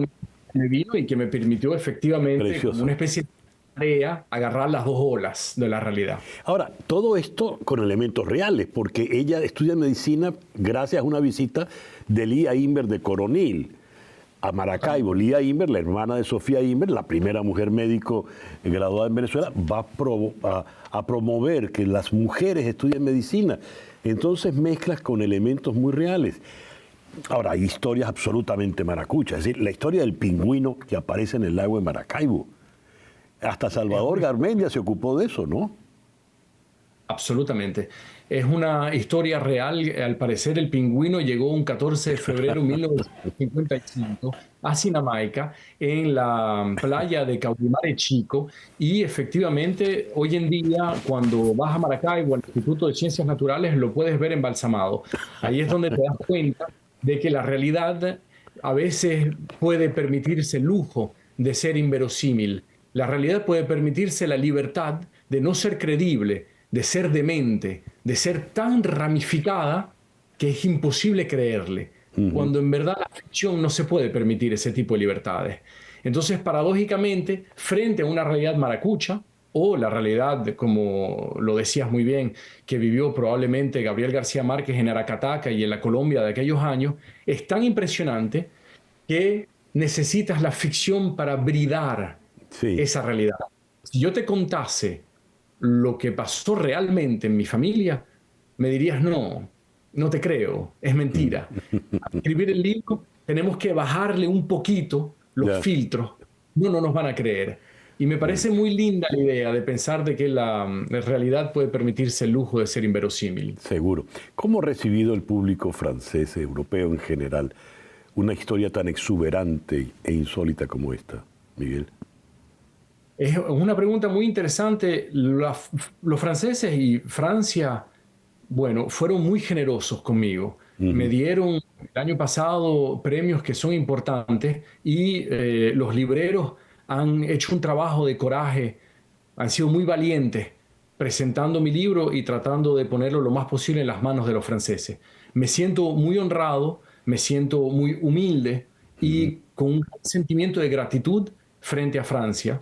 me vino y que me permitió efectivamente, Precioso. como una especie de tarea, agarrar las dos olas de la realidad. Ahora, todo esto con elementos reales, porque ella estudia medicina gracias a una visita de Lía Imbert de Coronil a Maracaibo. Lía Imbert, la hermana de Sofía Imbert, la primera mujer médico graduada en Venezuela, va a promover que las mujeres estudien medicina. Entonces mezclas con elementos muy reales. Ahora, hay historias absolutamente maracuchas. Es decir, la historia del pingüino que aparece en el lago de Maracaibo. Hasta Salvador Garmendia se ocupó de eso, ¿no? Absolutamente. Es una historia real. Al parecer, el pingüino llegó un 14 de febrero de 1955 a Sinamaica, en la playa de Caurimare Chico, y efectivamente, hoy en día, cuando vas a Maracaibo, al Instituto de Ciencias Naturales, lo puedes ver embalsamado. Ahí es donde te das cuenta de que la realidad a veces puede permitirse el lujo de ser inverosímil. La realidad puede permitirse la libertad de no ser creíble, de ser demente, de ser tan ramificada que es imposible creerle, cuando en verdad la ficción no se puede permitir ese tipo de libertades. Entonces, paradójicamente, frente a una realidad maracucha, o la realidad, como lo decías muy bien, que vivió probablemente Gabriel García Márquez en Aracataca y en la Colombia de aquellos años, es tan impresionante que necesitas la ficción para bridar esa realidad. Si yo te contase lo que pasó realmente en mi familia, me dirías: no, no te creo, es mentira. Al escribir el libro tenemos que bajarle un poquito los filtros, no nos van a creer. Y me parece muy linda la idea de pensar de que la realidad puede permitirse el lujo de ser inverosímil. Seguro. ¿Cómo ha recibido el público francés, europeo en general, una historia tan exuberante e insólita como esta, Miguel? Es una pregunta muy interesante. Los franceses y Francia, bueno, fueron muy generosos conmigo. Me dieron el año pasado premios que son importantes, y los libreros han hecho un trabajo de coraje, han sido muy valientes presentando mi libro y tratando de ponerlo lo más posible en las manos de los franceses. Me siento muy honrado, me siento muy humilde y con un sentimiento de gratitud frente a Francia.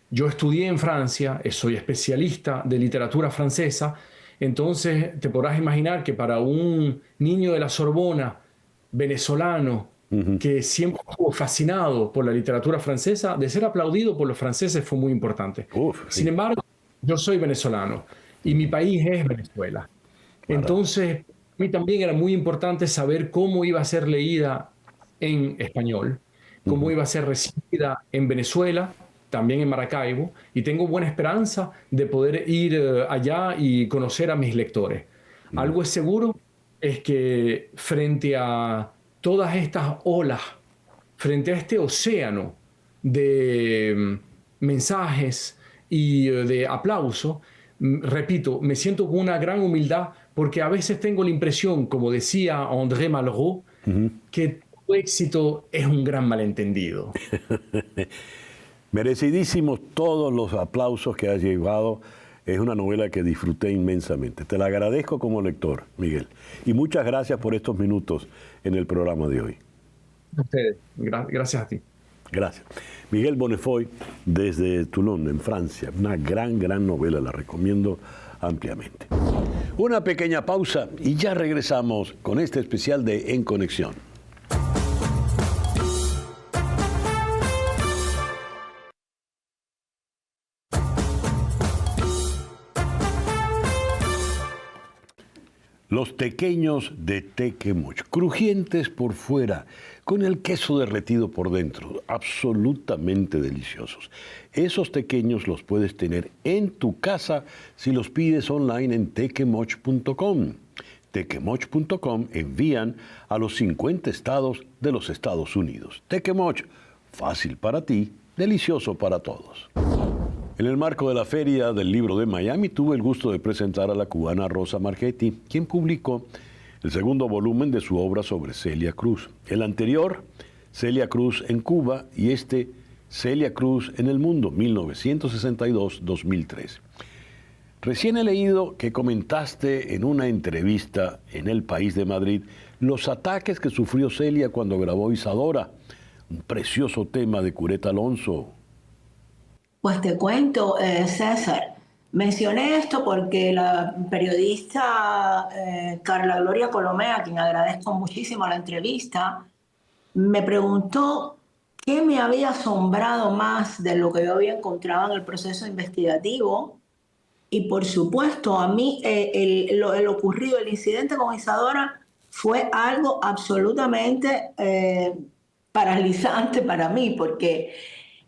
Yo estudié en Francia, soy especialista de literatura francesa, entonces te podrás imaginar que para un niño de la Sorbona, venezolano, que siempre estuvo fascinado por la literatura francesa, de ser aplaudido por los franceses fue muy importante. Sin embargo, yo soy venezolano y mi país es Venezuela. Entonces, a mí también era muy importante saber cómo iba a ser leída en español, cómo iba a ser recibida en Venezuela, también en Maracaibo, y tengo buena esperanza de poder ir allá y conocer a mis lectores. Algo es seguro, es que frente a todas estas olas, frente a este océano de mensajes y de aplauso, repito, me siento con una gran humildad, porque a veces tengo la impresión, como decía André Malraux, que tu éxito es un gran malentendido. Merecidísimos todos los aplausos que has llevado. Es una novela que disfruté inmensamente. Te la agradezco como lector, Miguel. Y muchas gracias por estos minutos en el programa de hoy. A ustedes. Gracias a ti. Gracias. Miguel Bonnefoy, desde Toulon, en Francia. Una gran novela, la recomiendo ampliamente. Una pequeña pausa y ya regresamos con este especial de En Conexión. Los tequeños de Tequemoch, crujientes por fuera, con el queso derretido por dentro, absolutamente deliciosos. Esos tequeños los puedes tener en tu casa si los pides online en tequemoch.com. Tequemoch.com envían a los 50 estados de los Estados Unidos. Tequemoch, fácil para ti, delicioso para todos. En el marco de la Feria del Libro de Miami, tuve el gusto de presentar a la cubana Rosa Marchetti, quien publicó el segundo volumen de su obra sobre Celia Cruz. El anterior, Celia Cruz en Cuba, y este, Celia Cruz en el mundo, 1962-2003. Recién he leído que comentaste en una entrevista en El País de Madrid los ataques que sufrió Celia cuando grabó Isadora, un precioso tema de Curet Alonso. Pues te cuento, César, mencioné esto porque la periodista Carla Gloria Colomé, a quien agradezco muchísimo la entrevista, me preguntó qué me había asombrado más de lo que yo había encontrado en el proceso investigativo. Y por supuesto, a mí el ocurrido, el incidente con Isadora, fue algo absolutamente paralizante para mí, porque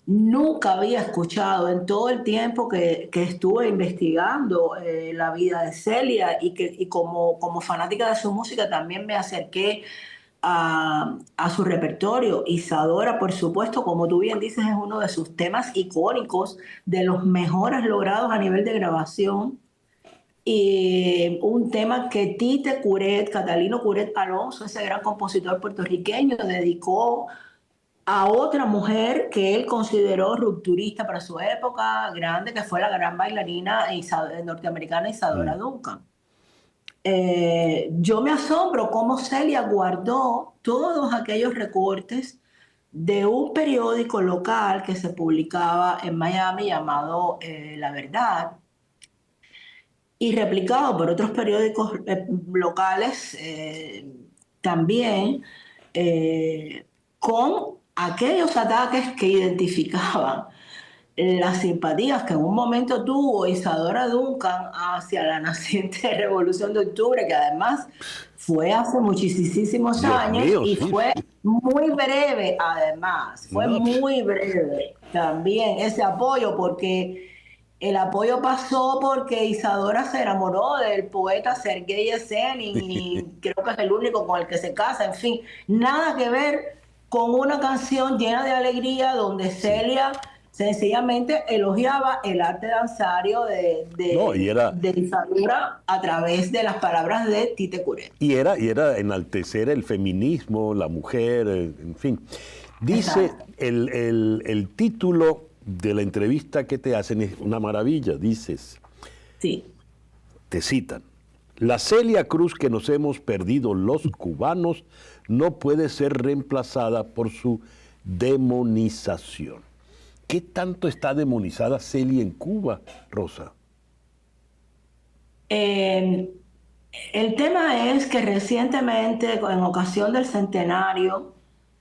nunca había escuchado en todo el tiempo que estuve investigando la vida de Celia y como fanática de su música también me acerqué a su repertorio. Isadora, por supuesto, como tú bien dices, es uno de sus temas icónicos, de los mejores logrados a nivel de grabación. Y un tema que Tite Curet, Catalino Curet Alonso, ese gran compositor puertorriqueño, dedicó a otra mujer que él consideró rupturista para su época, grande, que fue la gran bailarina norteamericana Isadora Duncan. Yo me asombro cómo Celia guardó todos aquellos recortes de un periódico local que se publicaba en Miami llamado La Verdad y replicado por otros periódicos locales también con aquellos ataques que identificaban las simpatías que en un momento tuvo Isadora Duncan hacia la naciente Revolución de Octubre, que además fue hace muchísimos años y fue muy breve, además, fue muy breve también ese apoyo, porque el apoyo pasó porque Isadora se enamoró del poeta Sergei Yesenin y creo que es el único con el que se casa, en fin, nada que ver con una canción llena de alegría donde Celia sencillamente elogiaba el arte danzario de Isadora a través de las palabras de Tite Curet. Y era enaltecer el feminismo, la mujer, en fin. Dice el título de la entrevista que te hacen es una maravilla, dices. Sí. Te citan. La Celia Cruz que nos hemos perdido los cubanos no puede ser reemplazada por su demonización. ¿Qué tanto está demonizada Celia en Cuba, Rosa? El tema es que recientemente, en ocasión del centenario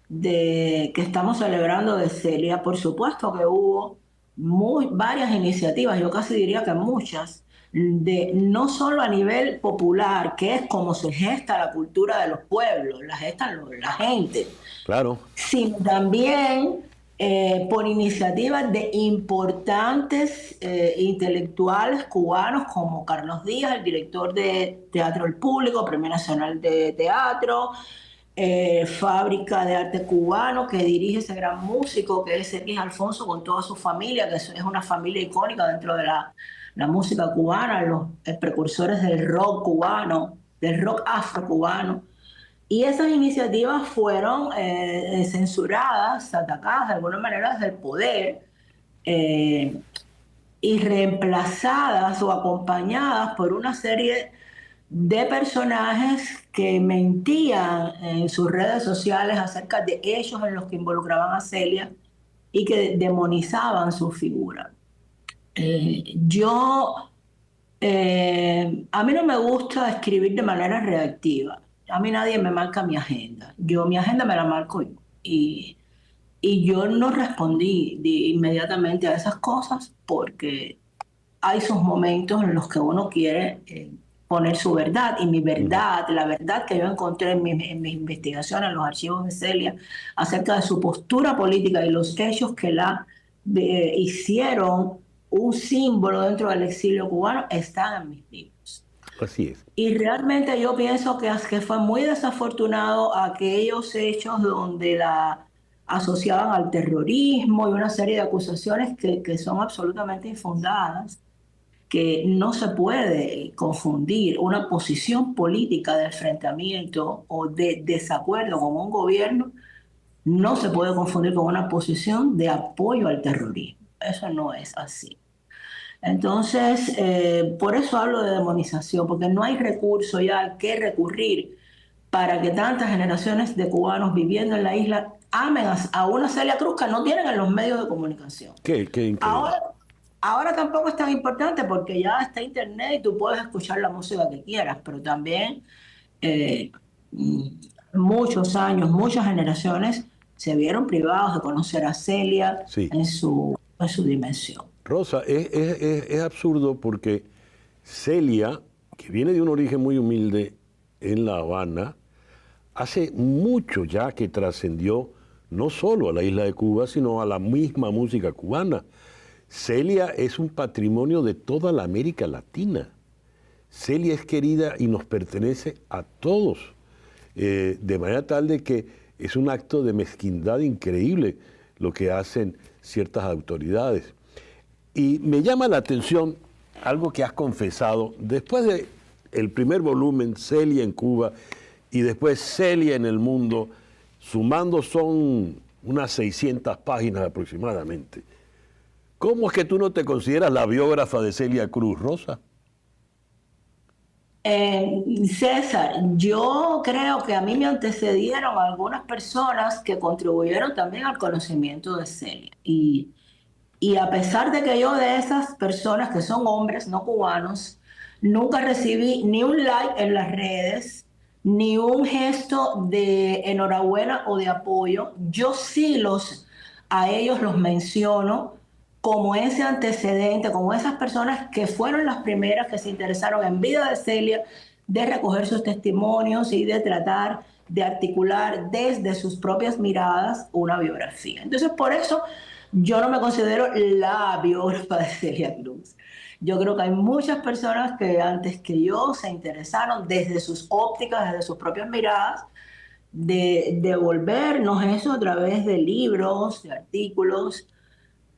que estamos celebrando de Celia, por supuesto que hubo varias iniciativas, yo casi diría que muchas, no solo a nivel popular, que es como se gesta la cultura de los pueblos, la gestan la gente, claro, sino también por iniciativas de importantes intelectuales cubanos como Carlos Díaz, el director de Teatro El Público, Premio Nacional de Teatro, Fábrica de Arte Cubano, que dirige ese gran músico que es Sergio Alfonso con toda su familia, que es una familia icónica dentro de la música cubana, los precursores del rock cubano, del rock afrocubano. Y esas iniciativas fueron censuradas, atacadas de alguna manera desde el poder y reemplazadas o acompañadas por una serie de personajes que mentían en sus redes sociales acerca de hechos en los que involucraban a Celia y que demonizaban su figura. A mí no me gusta escribir de manera reactiva. A mí nadie me marca mi agenda. Mi agenda me la marco yo. Y yo no respondí inmediatamente a esas cosas porque hay sus momentos en los que uno quiere poner su verdad. Y mi verdad, la verdad que yo encontré en mis investigaciones, en los archivos de Celia, acerca de su postura política y los hechos que la hicieron un símbolo dentro del exilio cubano, están en mis libros. Así es. Y realmente yo pienso que fue muy desafortunado aquellos hechos donde la asociaban al terrorismo y una serie de acusaciones que son absolutamente infundadas, que no se puede confundir una posición política de enfrentamiento o de desacuerdo con un gobierno, no se puede confundir con una posición de apoyo al terrorismo. Eso no es así. Entonces, por eso hablo de demonización, porque no hay recurso ya al que recurrir para que tantas generaciones de cubanos viviendo en la isla amen a una Celia Cruz que no tienen en los medios de comunicación. Qué increíble. Ahora tampoco es tan importante porque ya está internet y tú puedes escuchar la música que quieras, pero también eh, muchos años, muchas generaciones se vieron privados de conocer a Celia Sí. en su dimensión. Rosa, es absurdo porque Celia, que viene de un origen muy humilde en La Habana, hace mucho ya que trascendió no solo a la isla de Cuba, sino a la misma música cubana. Celia es un patrimonio de toda la América Latina. Celia es querida y nos pertenece a todos, de manera tal de que es un acto de mezquindad increíble lo que hacen ciertas autoridades. Y me llama la atención algo que has confesado después de el primer volumen, Celia en Cuba, y después Celia en el mundo, sumando son unas 600 páginas aproximadamente. ¿Cómo es que tú no te consideras la biógrafa de Celia Cruz, Rosa? César, yo creo que a mí me antecedieron algunas personas que contribuyeron también al conocimiento de Celia. Y a pesar de que yo de esas personas que son hombres no cubanos, nunca recibí ni un like en las redes, ni un gesto de enhorabuena o de apoyo, yo sí a ellos los menciono como ese antecedente, como esas personas que fueron las primeras que se interesaron en vida de Celia, de recoger sus testimonios y de tratar de articular desde sus propias miradas una biografía. Entonces, por eso yo no me considero la biógrafa de Celia Cruz. Yo creo que hay muchas personas que antes que yo se interesaron desde sus ópticas, desde sus propias miradas, de devolvernos eso a través de libros, de artículos.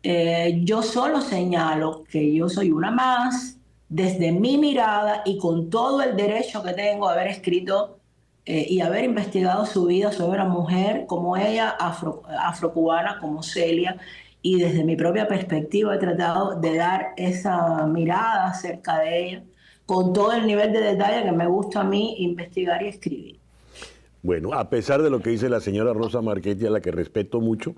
Yo solo señalo que yo soy una más, desde mi mirada y con todo el derecho que tengo a haber escrito y haber investigado su vida sobre una mujer como ella, afrocubana como Celia, y desde mi propia perspectiva he tratado de dar esa mirada acerca de ella con todo el nivel de detalle que me gusta a mí investigar y escribir. Bueno, a pesar de lo que dice la señora Rosa Marchetti, a la que respeto mucho,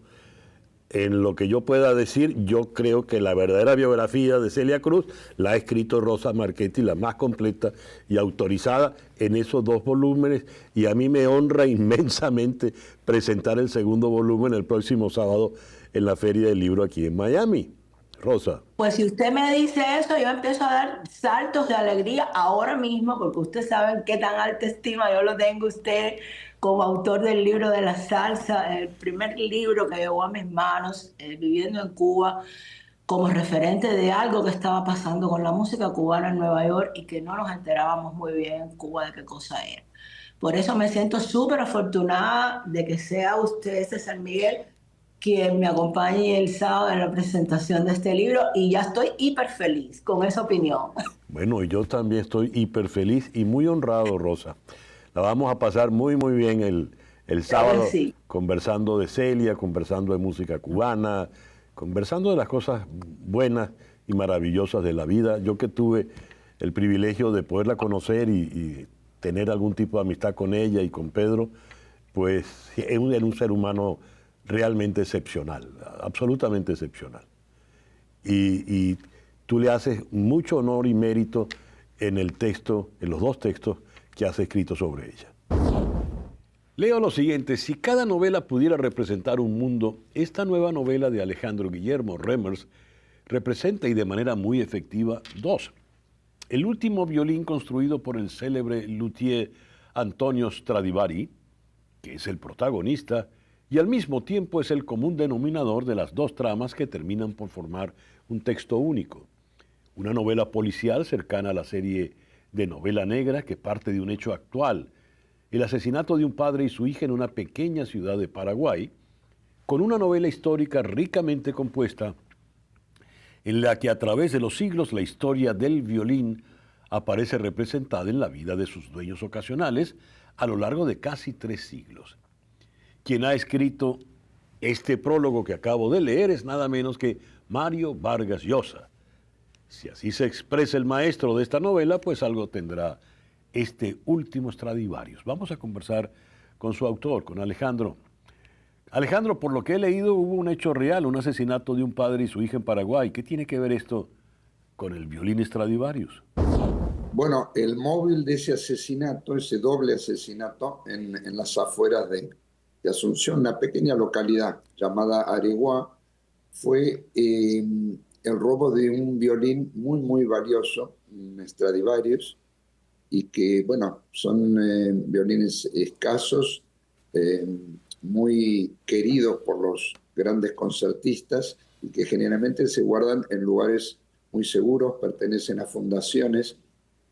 en lo que yo pueda decir, yo creo que la verdadera biografía de Celia Cruz la ha escrito Rosa Marchetti, la más completa y autorizada en esos 2 volúmenes, y a mí me honra inmensamente presentar el segundo volumen el próximo sábado en la Feria del Libro aquí en Miami. Rosa. Pues si usted me dice eso, yo empiezo a dar saltos de alegría ahora mismo, porque usted sabe qué tan alta estima yo lo tengo usted como autor del libro de la salsa, el primer libro que llegó a mis manos, viviendo en Cuba, como referente de algo que estaba pasando con la música cubana en Nueva York y que no nos enterábamos muy bien en Cuba de qué cosa era. Por eso me siento súper afortunada de que sea usted, César Miguel, quien me acompañe el sábado en la presentación de este libro, y ya estoy hiper feliz con esa opinión. Bueno, yo también estoy hiper feliz y muy honrado, Rosa. La vamos a pasar muy, muy bien el sábado, sí, conversando de Celia, conversando de música cubana, conversando de las cosas buenas y maravillosas de la vida. Yo que tuve el privilegio de poderla conocer y tener algún tipo de amistad con ella y con Pedro, pues era un ser humano realmente excepcional, absolutamente excepcional. Y tú le haces mucho honor y mérito en el texto, en los 2 textos que has escrito sobre ella. Leo lo siguiente: si cada novela pudiera representar un mundo, esta nueva novela de Alejandro Guillermo Remers representa, y de manera muy efectiva, 2. El último violín construido por el célebre luthier Antonio Stradivari, que es el protagonista, y al mismo tiempo es el común denominador de las 2 tramas que terminan por formar un texto único. Una novela policial cercana a la serie de novela negra que parte de un hecho actual, el asesinato de un padre y su hija en una pequeña ciudad de Paraguay, con una novela histórica ricamente compuesta en la que a través de los siglos la historia del violín aparece representada en la vida de sus dueños ocasionales a lo largo de casi 3 siglos. Quien ha escrito este prólogo que acabo de leer es nada menos que Mario Vargas Llosa. Si así se expresa el maestro de esta novela, pues algo tendrá este último Stradivarius. Vamos a conversar con su autor, con Alejandro. Alejandro, por lo que he leído, hubo un hecho real, un asesinato de un padre y su hija en Paraguay. ¿Qué tiene que ver esto con el violín Stradivarius? Bueno, el móvil de ese asesinato, ese doble asesinato en las afueras de Asunción, una pequeña localidad llamada Areguá, fue el robo de un violín muy, muy valioso, un Stradivarius, y que, bueno, son violines escasos, muy queridos por los grandes concertistas y que generalmente se guardan en lugares muy seguros, pertenecen a fundaciones.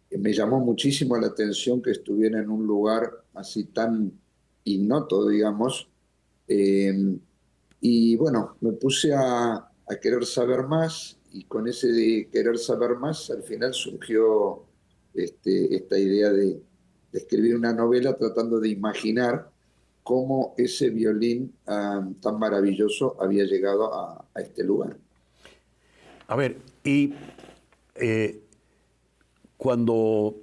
Me llamó muchísimo la atención que estuviera en un lugar así tan ignoto, digamos, y bueno, me puse a querer saber más, y con ese de querer saber más, al final surgió esta idea de escribir una novela tratando de imaginar cómo ese violín tan maravilloso había llegado a este lugar. A ver, y cuando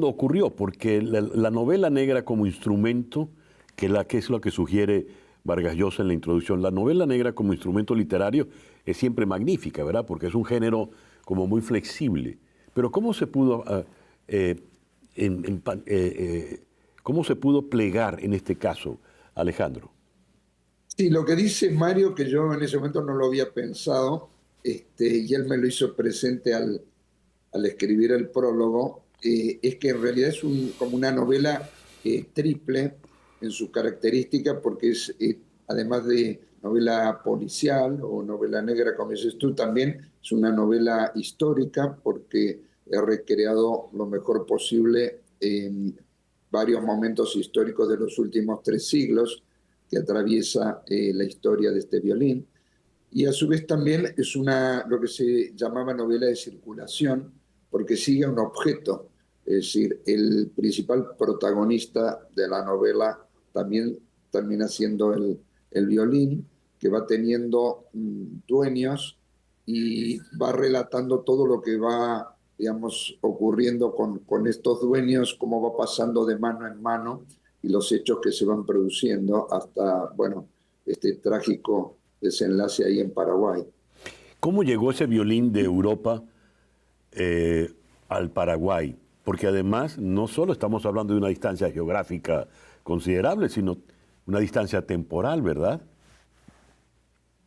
ocurrió, porque la novela negra como instrumento, que es lo que sugiere Vargas Llosa en la introducción, la novela negra como instrumento literario es siempre magnífica, ¿verdad? Porque es un género como muy flexible. Pero ¿cómo se pudo cómo se pudo plegar en este caso, Alejandro? Sí, lo que dice Mario, que yo en ese momento no lo había pensado, y él me lo hizo presente al escribir el prólogo, es que en realidad es como una novela triple en su característica, porque es, además de novela policial o novela negra, como dices tú, también es una novela histórica, porque he recreado lo mejor posible varios momentos históricos de los últimos 3 siglos que atraviesa la historia de este violín. Y a su vez también es lo que se llamaba novela de circulación, porque sigue un objeto, es decir, el principal protagonista de la novela también termina siendo el violín, que va teniendo dueños y va relatando todo lo que va, digamos, ocurriendo con estos dueños, cómo va pasando de mano en mano y los hechos que se van produciendo hasta, bueno, este trágico desenlace ahí en Paraguay. ¿Cómo llegó ese violín de Europa al Paraguay? Porque además no solo estamos hablando de una distancia geográfica considerable, sino una distancia temporal, ¿verdad?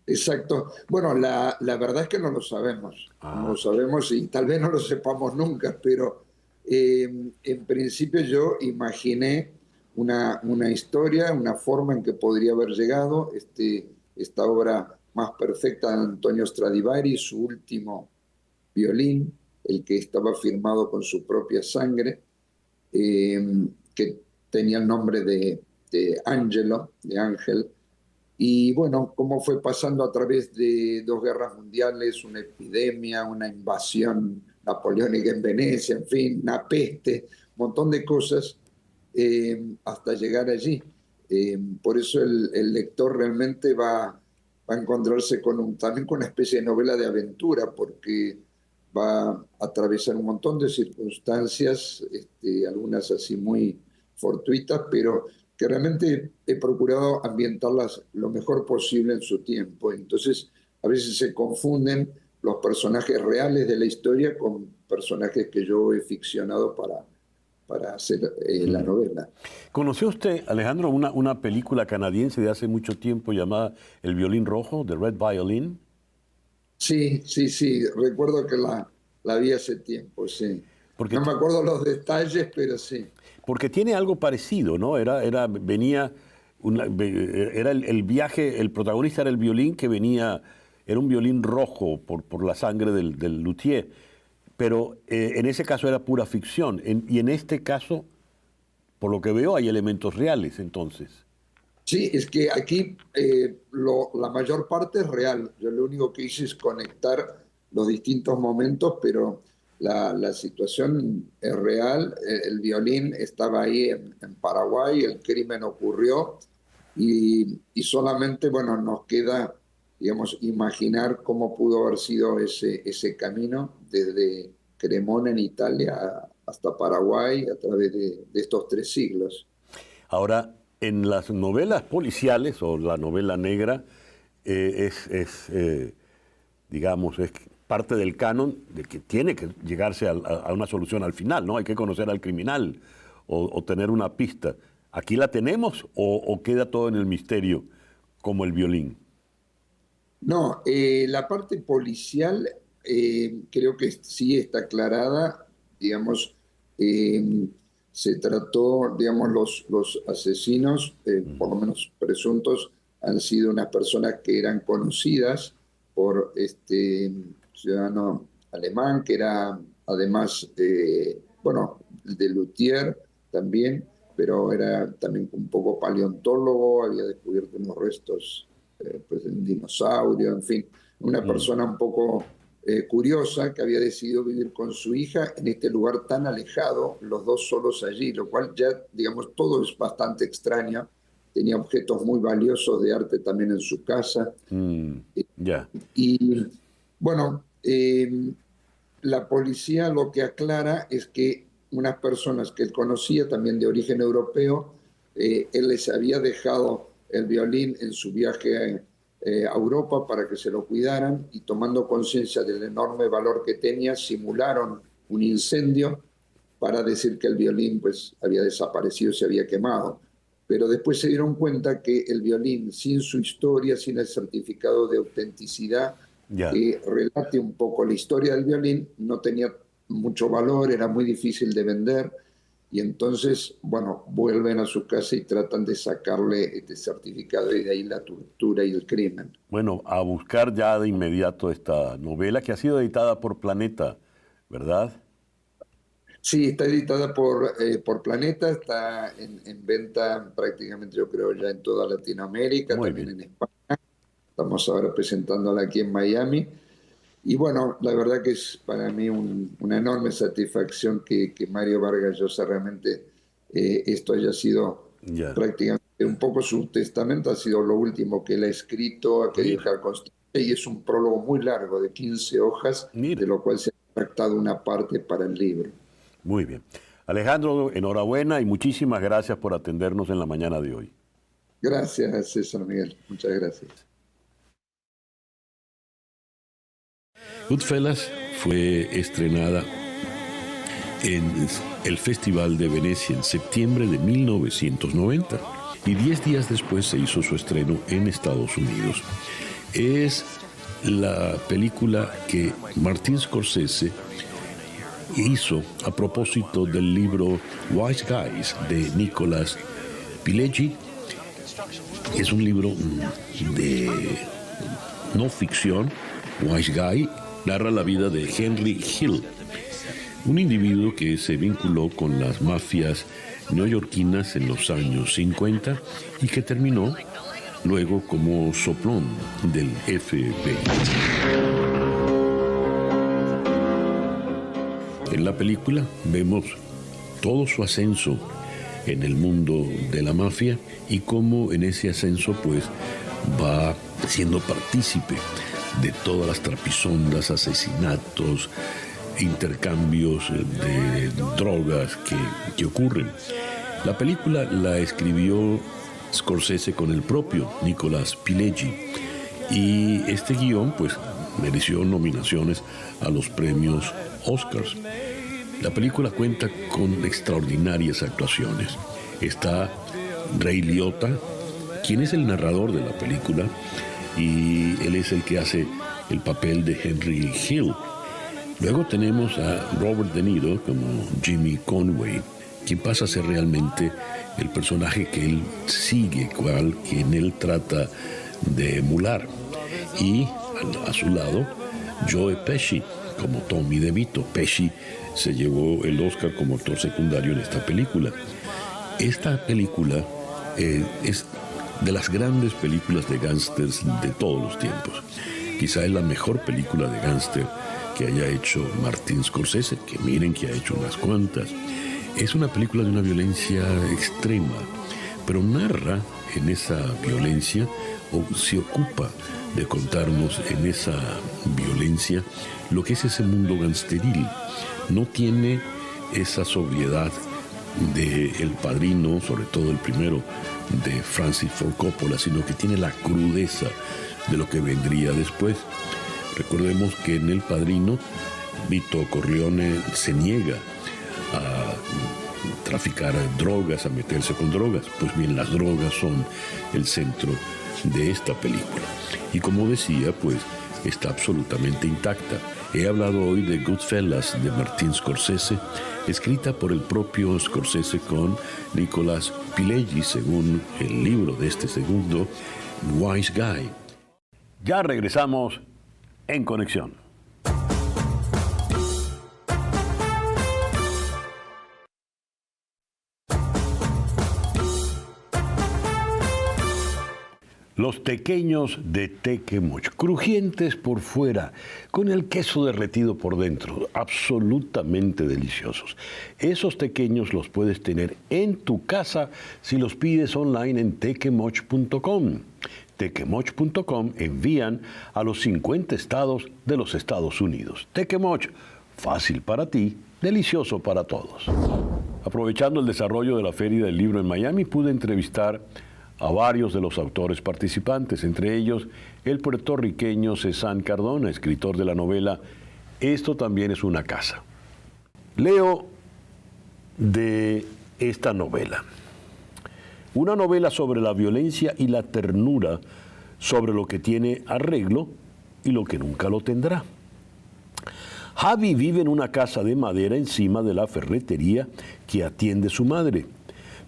Exacto. Bueno, la verdad es que no lo sabemos. No lo sabemos y tal vez no lo sepamos nunca, pero en principio yo imaginé una historia, una forma en que podría haber llegado esta obra más perfecta de Antonio Stradivari, su último violín, el que estaba firmado con su propia sangre, que tenía el nombre de Angelo, de Ángel. Y bueno, cómo fue pasando a través de 2 guerras mundiales, una epidemia, una invasión napoleónica en Venecia, en fin, una peste, un montón de cosas, hasta llegar allí. Por eso el lector realmente va a encontrarse también con una especie de novela de aventura, porque va a atravesar un montón de circunstancias, algunas así muy fortuitas, pero que realmente he procurado ambientarlas lo mejor posible en su tiempo. Entonces, a veces se confunden los personajes reales de la historia con personajes que yo he ficcionado para hacer la novela. ¿Conoció usted, Alejandro, una película canadiense de hace mucho tiempo llamada El violín rojo, The Red Violin? Sí. Recuerdo que la vi hace tiempo, sí. No me acuerdo los detalles, pero sí. Porque tiene algo parecido, ¿no? Era el viaje, el protagonista era el violín que venía, era un violín rojo por la sangre del luthier, pero en ese caso era pura ficción, y en este caso, por lo que veo, hay elementos reales, entonces. Sí, es que aquí la mayor parte es real. Yo lo único que hice es conectar los distintos momentos, pero la situación es real. El violín estaba ahí en Paraguay, el crimen ocurrió y solamente, bueno, nos queda, digamos, imaginar cómo pudo haber sido ese camino desde Cremona en Italia hasta Paraguay a través de estos 3 siglos. Ahora, en las novelas policiales o la novela negra, digamos, es parte del canon de que tiene que llegarse a una solución al final, ¿no? Hay que conocer al criminal o tener una pista. ¿Aquí la tenemos o queda todo en el misterio, como el violín? No, la parte policial creo que sí está aclarada, digamos, se trató, digamos, los asesinos, por lo menos presuntos, han sido unas personas que eran conocidas por este ciudadano alemán, que era además, bueno, de luthier también, pero era también un poco paleontólogo, había descubierto unos restos pues, de un dinosaurio, en fin, una persona un poco curiosa que había decidido vivir con su hija en este lugar tan alejado, los dos solos allí, lo cual ya, digamos, todo es bastante extraño. Tenía objetos muy valiosos de arte también en su casa. Y bueno, la policía lo que aclara es que unas personas que él conocía, también de origen europeo, él les había dejado el violín en su viaje a Europa para que se lo cuidaran, y tomando conciencia del enorme valor que tenía, simularon un incendio para decir que el violín pues, había desaparecido, se había quemado. Pero después se dieron cuenta que el violín, sin su historia, sin el certificado de autenticidad que relate un poco la historia del violín, no tenía mucho valor, era muy difícil de vender, y entonces, bueno, vuelven a su casa y tratan de sacarle este certificado, y de ahí la tortura y el crimen. Bueno, a buscar ya de inmediato esta novela que ha sido editada por Planeta, ¿verdad? Sí, está editada por Planeta, está en venta prácticamente, yo creo, ya en toda Latinoamérica, Muy también bien. en España. Estamos ahora presentándola aquí en Miami. Y bueno, la verdad que es para mí una enorme satisfacción que Mario Vargas Llosa realmente esto haya sido prácticamente un poco su testamento, ha sido lo último que él ha escrito, ha querido dejar constancia, y es un prólogo muy largo de 15 hojas, de lo cual se ha tractado una parte para el libro. Muy bien. Alejandro, enhorabuena y muchísimas gracias por atendernos en la mañana de hoy. Gracias, César Miguel. Muchas gracias. Goodfellas fue estrenada en el Festival de Venecia en septiembre de 1990 y 10 días después se hizo su estreno en Estados Unidos. Es la película que Martin Scorsese hizo a propósito del libro Wise Guys de Nicolas Pileggi. Es un libro de no ficción. Wise Guy narra la vida de Henry Hill, un individuo que se vinculó con las mafias neoyorquinas en los años 50 y que terminó luego como soplón del FBI. En la película vemos todo su ascenso en el mundo de la mafia y cómo en ese ascenso pues va siendo partícipe de todas las trapisondas, asesinatos, intercambios de drogas que ocurren. La película la escribió Scorsese con el propio Nicolas Pileggi y este guión pues mereció nominaciones a los premios Oscars. La película cuenta con extraordinarias actuaciones. Está Ray Liotta, quien es el narrador de la película, y él es el que hace el papel de Henry Hill. Luego tenemos a Robert De Niro como Jimmy Conway, quien pasa a ser realmente el personaje que él sigue, quien él trata de emular. Y a su lado, Joe Pesci como Tommy DeVito. Pesci se llevó el Oscar como actor secundario en esta película. Esta película es de las grandes películas de gángsters de todos los tiempos. Quizá es la mejor película de gángster que haya hecho Martin Scorsese, que miren que ha hecho unas cuantas. Es una película de una violencia extrema, pero narra en esa violencia, o se ocupa de contarnos en esa violencia lo que es ese mundo gangsteril. No tiene esa sobriedad de El Padrino, sobre todo el primero de Francis Ford Coppola, sino que tiene la crudeza de lo que vendría después. Recordemos que en El Padrino Vito Corleone se niega a traficar drogas, a meterse con drogas. Pues bien, las drogas son el centro de esta película. Y como decía, pues está absolutamente intacta. He hablado hoy de Goodfellas de Martin Scorsese, escrita por el propio Scorsese con Nicolas Pileggi, según el libro de este segundo, Wise Guy. Ya regresamos en Conexión. Los tequeños de Tequemoch, crujientes por fuera, con el queso derretido por dentro, absolutamente deliciosos. Esos tequeños los puedes tener en tu casa si los pides online en tequemoch.com. Tequemoch.com envían a los 50 estados de los Estados Unidos. Tequemoch, fácil para ti, delicioso para todos. Aprovechando el desarrollo de la Feria del Libro en Miami, pude entrevistar a varios de los autores participantes, entre ellos el puertorriqueño Cezanne Cardona, escritor de la novela Esto también es una casa. Leo de esta novela. Una novela sobre la violencia y la ternura, sobre lo que tiene arreglo y lo que nunca lo tendrá. Javi vive en una casa de madera encima de la ferretería que atiende su madre.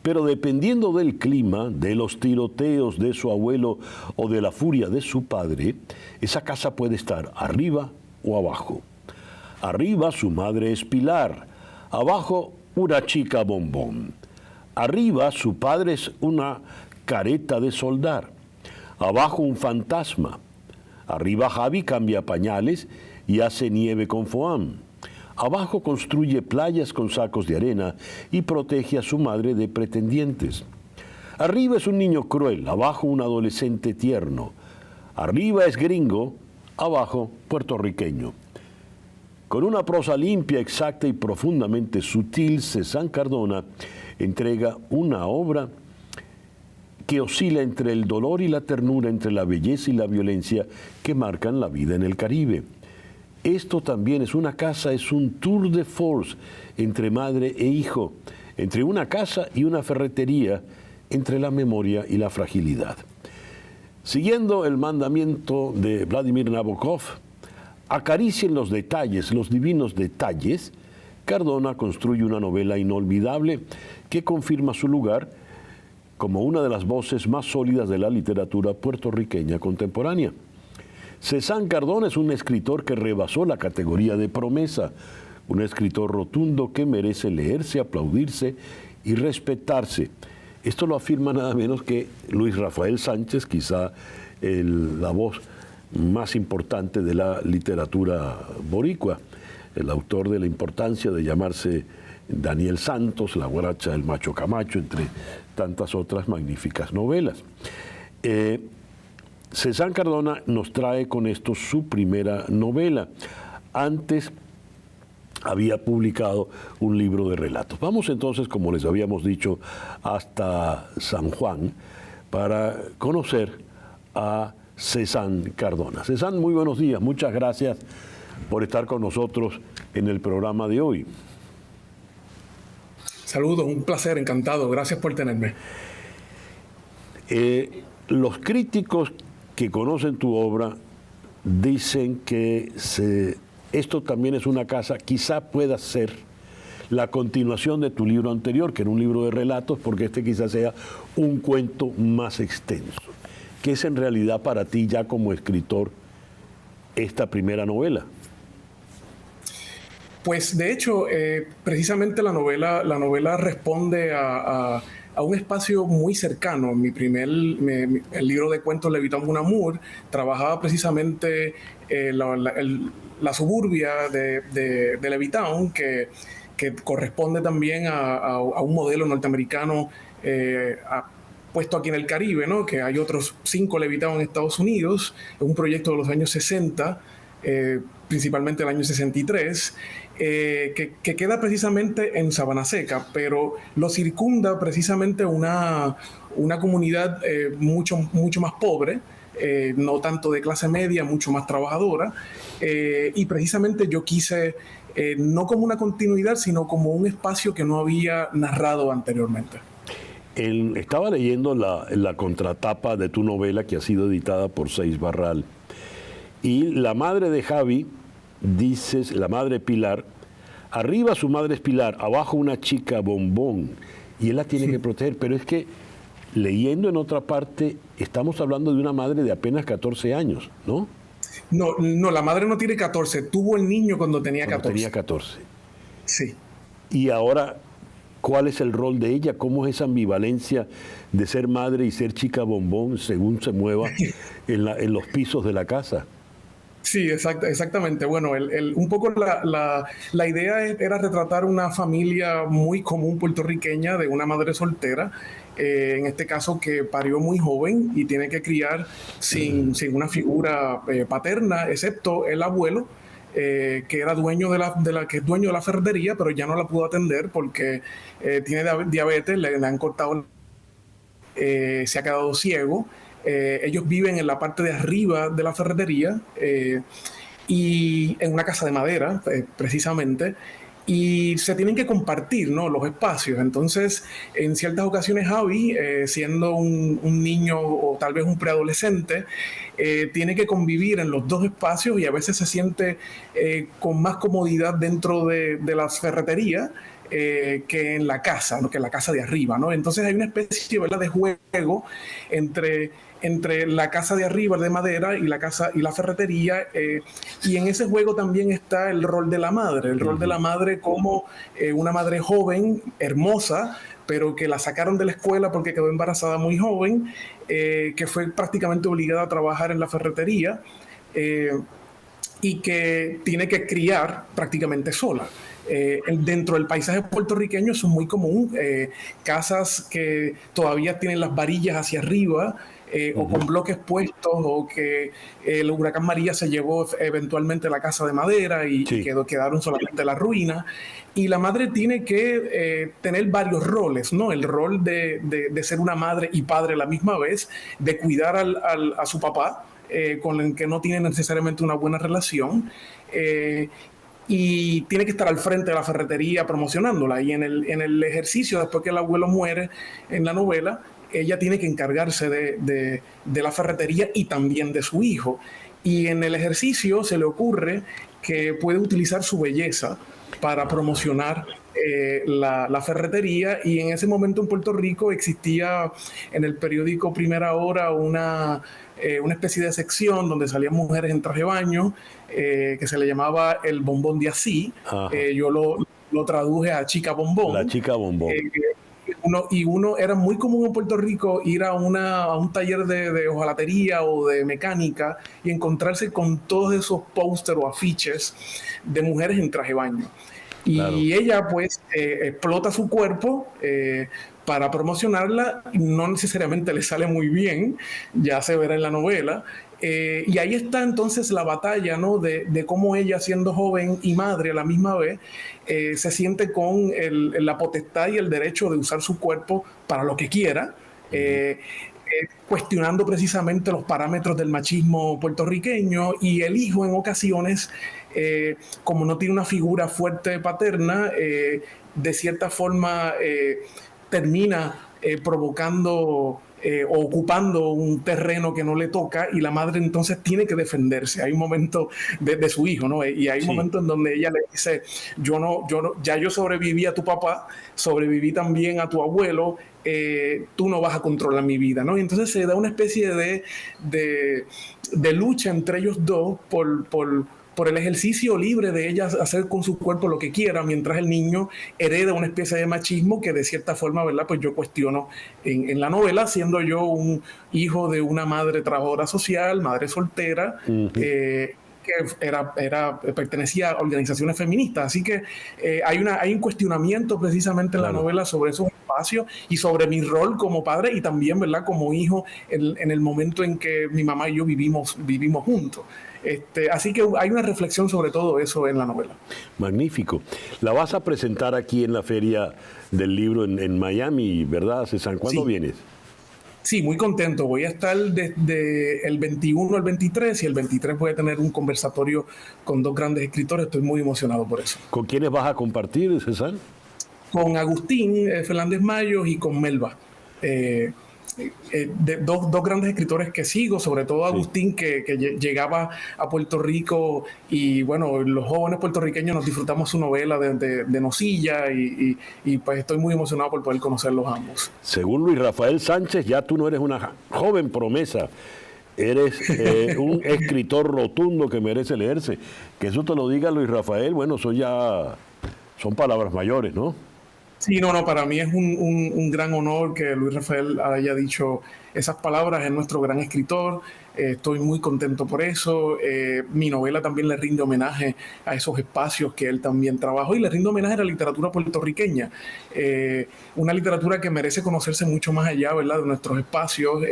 Pero dependiendo del clima, de los tiroteos de su abuelo o de la furia de su padre, esa casa puede estar arriba o abajo. Arriba su madre es Pilar, abajo una chica bombón. Arriba su padre es una careta de soldar, abajo un fantasma. Arriba Javi cambia pañales y hace nieve con foam. Abajo construye playas con sacos de arena y protege a su madre de pretendientes. Arriba es un niño cruel, abajo un adolescente tierno. Arriba es gringo, abajo puertorriqueño. Con una prosa limpia, exacta y profundamente sutil, Cezanne Cardona entrega una obra que oscila entre el dolor y la ternura, entre la belleza y la violencia que marcan la vida en el Caribe. Esto también es una casa, es un tour de force entre madre e hijo, entre una casa y una ferretería, entre la memoria y la fragilidad. Siguiendo el mandamiento de Vladimir Nabokov, acaricien los detalles, los divinos detalles, Cardona construye una novela inolvidable que confirma su lugar como una de las voces más sólidas de la literatura puertorriqueña contemporánea. Cezanne Cardona es un escritor que rebasó la categoría de promesa, un escritor rotundo que merece leerse, aplaudirse y respetarse. Esto lo afirma nada menos que Luis Rafael Sánchez, quizá la voz más importante de la literatura boricua, el autor de La importancia de llamarse Daniel Santos, La guaracha del macho Camacho, entre tantas otras magníficas novelas. Cezanne Cardona nos trae con esto su primera novela. Antes había publicado un libro de relatos. Vamos entonces, como les habíamos dicho, hasta San Juan para conocer a Cezanne Cardona. Cezanne, muy buenos días. Muchas gracias por estar con nosotros en el programa de hoy. Saludos, un placer, encantado. Gracias por tenerme. Los críticos que conocen tu obra dicen que esto también es una casa, quizá pueda ser la continuación de tu libro anterior, que era un libro de relatos, porque este quizás sea un cuento más extenso. ¿Qué es en realidad para ti ya como escritor esta primera novela? Pues de hecho, precisamente la novela responde a un espacio muy cercano. El libro de cuentos Levitón Mon Amour trabajaba precisamente la suburbia de Levittown, que corresponde también a un modelo norteamericano puesto aquí en el Caribe, ¿no? Que hay otros 5 levitados en Estados Unidos, un proyecto de los años 60, principalmente el año 63, que queda precisamente en Sabana Seca, pero lo circunda precisamente una comunidad mucho más pobre, no tanto de clase media, mucho más trabajadora, y precisamente yo quise, no como una continuidad, sino como un espacio que no había narrado anteriormente. Estaba leyendo la contratapa de tu novela que ha sido editada por Seis Barral, y la madre de Javi, dices, la madre Pilar, arriba su madre es Pilar, abajo una chica bombón, y él la tiene que proteger, pero es que leyendo en otra parte, estamos hablando de una madre de apenas 14 años, ¿no? No, la madre no tiene 14, tuvo el niño cuando tenía 14. Cuando tenía 14. Sí. Y ahora, ¿cuál es el rol de ella? ¿Cómo es esa ambivalencia de ser madre y ser chica bombón según se mueva en los pisos de la casa? Sí, exactamente. Bueno, un poco la idea era retratar una familia muy común puertorriqueña de una madre soltera, en este caso que parió muy joven y tiene que criar sin una figura paterna, excepto el abuelo, que era dueño que es dueño de la ferretería, pero ya no la pudo atender porque tiene diabetes, le han cortado, se ha quedado ciego. Ellos viven en la parte de arriba de la ferretería y en una casa de madera, precisamente, y se tienen que compartir, ¿no?, los espacios. Entonces, en ciertas ocasiones, Javi, siendo un niño o tal vez un preadolescente, tiene que convivir en los dos espacios y a veces se siente con más comodidad dentro de la ferretería que en la casa, ¿no?, que en la casa de arriba, ¿no? Entonces hay una especie, ¿verdad?, de juego entre la casa de arriba de madera y la casa y la ferretería, y en ese juego también está el rol de la madre, como una madre joven, hermosa, pero que la sacaron de la escuela porque quedó embarazada muy joven, que fue prácticamente obligada a trabajar en la ferretería, y que tiene que criar prácticamente sola. Dentro del paisaje puertorriqueño eso es muy común, casas que todavía tienen las varillas hacia arriba, o con bloques puestos, o que el huracán María se llevó eventualmente la casa de madera y quedaron solamente las ruinas. Y la madre tiene que tener varios roles, ¿no? El rol de ser una madre y padre a la misma vez, de cuidar a su papá, con el que no tiene necesariamente una buena relación, y tiene que estar al frente de la ferretería promocionándola. Y en el ejercicio, después que el abuelo muere en la novela, ella tiene que encargarse de la ferretería y también de su hijo. Y en el ejercicio se le ocurre que puede utilizar su belleza para promocionar la ferretería, y en ese momento en Puerto Rico existía en el periódico Primera Hora una especie de sección donde salían mujeres en traje de baño, que se le llamaba el bombón de así. Yo lo traduje a chica bombón. La chica bombón. Uno era muy común en Puerto Rico ir a un taller de hojalatería o de mecánica y encontrarse con todos esos pósteres o afiches de mujeres en traje de baño. Y ella pues explota su cuerpo para promocionarla. No necesariamente le sale muy bien, ya se verá en la novela. Y ahí está entonces la batalla, ¿no?, de cómo ella, siendo joven y madre a la misma vez, se siente con la potestad y el derecho de usar su cuerpo para lo que quiera, cuestionando precisamente los parámetros del machismo puertorriqueño. Y el hijo, en ocasiones, como no tiene una figura fuerte paterna, de cierta forma termina provocando o ocupando un terreno que no le toca, y la madre entonces tiene que defenderse. Hay un momento de su hijo, ¿no? Y hay un momento en donde ella le dice: ya yo sobreviví a tu papá, sobreviví también a tu abuelo, tú no vas a controlar mi vida, ¿no? Y entonces se da una especie de lucha entre ellos dos por el ejercicio libre de ella hacer con su cuerpo lo que quiera, mientras el niño hereda una especie de machismo que de cierta forma, ¿verdad?, pues yo cuestiono en la novela, siendo yo un hijo de una madre trabajadora social, madre soltera, que pertenecía a organizaciones feministas. Así que hay un cuestionamiento precisamente en la novela sobre esos espacios espacio y sobre mi rol como padre y también, ¿verdad?, como hijo en el momento en que mi mamá y yo vivimos juntos. Así que hay una reflexión sobre todo eso en la novela. Magnífico. La vas a presentar aquí en la Feria del Libro en Miami, ¿verdad, César? ¿Cuándo vienes? Sí, muy contento. Voy a estar desde el 21 al 23 y el 23 voy a tener un conversatorio con 2 grandes escritores. Estoy muy emocionado por eso. ¿Con quiénes vas a compartir, César? Con Agustín Fernández Mayos y con Melba. Dos grandes escritores que sigo, sobre todo Agustín, que llegaba a Puerto Rico y bueno, los jóvenes puertorriqueños nos disfrutamos su novela de Nosilla y pues estoy muy emocionado por poder conocerlos ambos. Según Luis Rafael Sánchez, ya tú no eres una joven promesa, eres un escritor rotundo que merece leerse. Que eso te lo diga Luis Rafael, bueno, eso ya son palabras mayores, ¿no? Sí, no, para mí es un gran honor que Luis Rafael haya dicho esas palabras, es nuestro gran escritor, estoy muy contento por eso. Mi novela también le rinde homenaje a esos espacios que él también trabajó y le rinde homenaje a la literatura puertorriqueña, una literatura que merece conocerse mucho más allá, ¿verdad?, de nuestros espacios.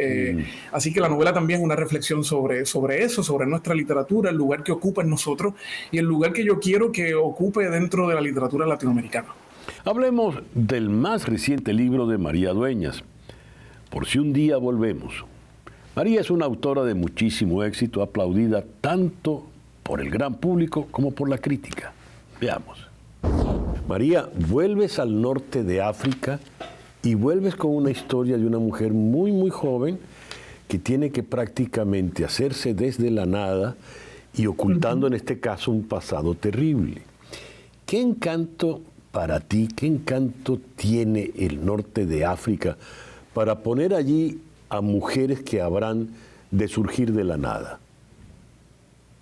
Así que la novela también es una reflexión sobre eso, sobre nuestra literatura, el lugar que ocupa en nosotros y el lugar que yo quiero que ocupe dentro de la literatura latinoamericana. Hablemos del más reciente libro de María Dueñas, Por si un día volvemos. María es una autora de muchísimo éxito, aplaudida tanto por el gran público como por la crítica. Veamos. María, vuelves al norte de África y vuelves con una historia de una mujer muy, muy joven que tiene que prácticamente hacerse desde la nada y ocultando en este caso un pasado terrible. ¿Qué encanto para ti, qué encanto tiene el norte de África para poner allí a mujeres que habrán de surgir de la nada?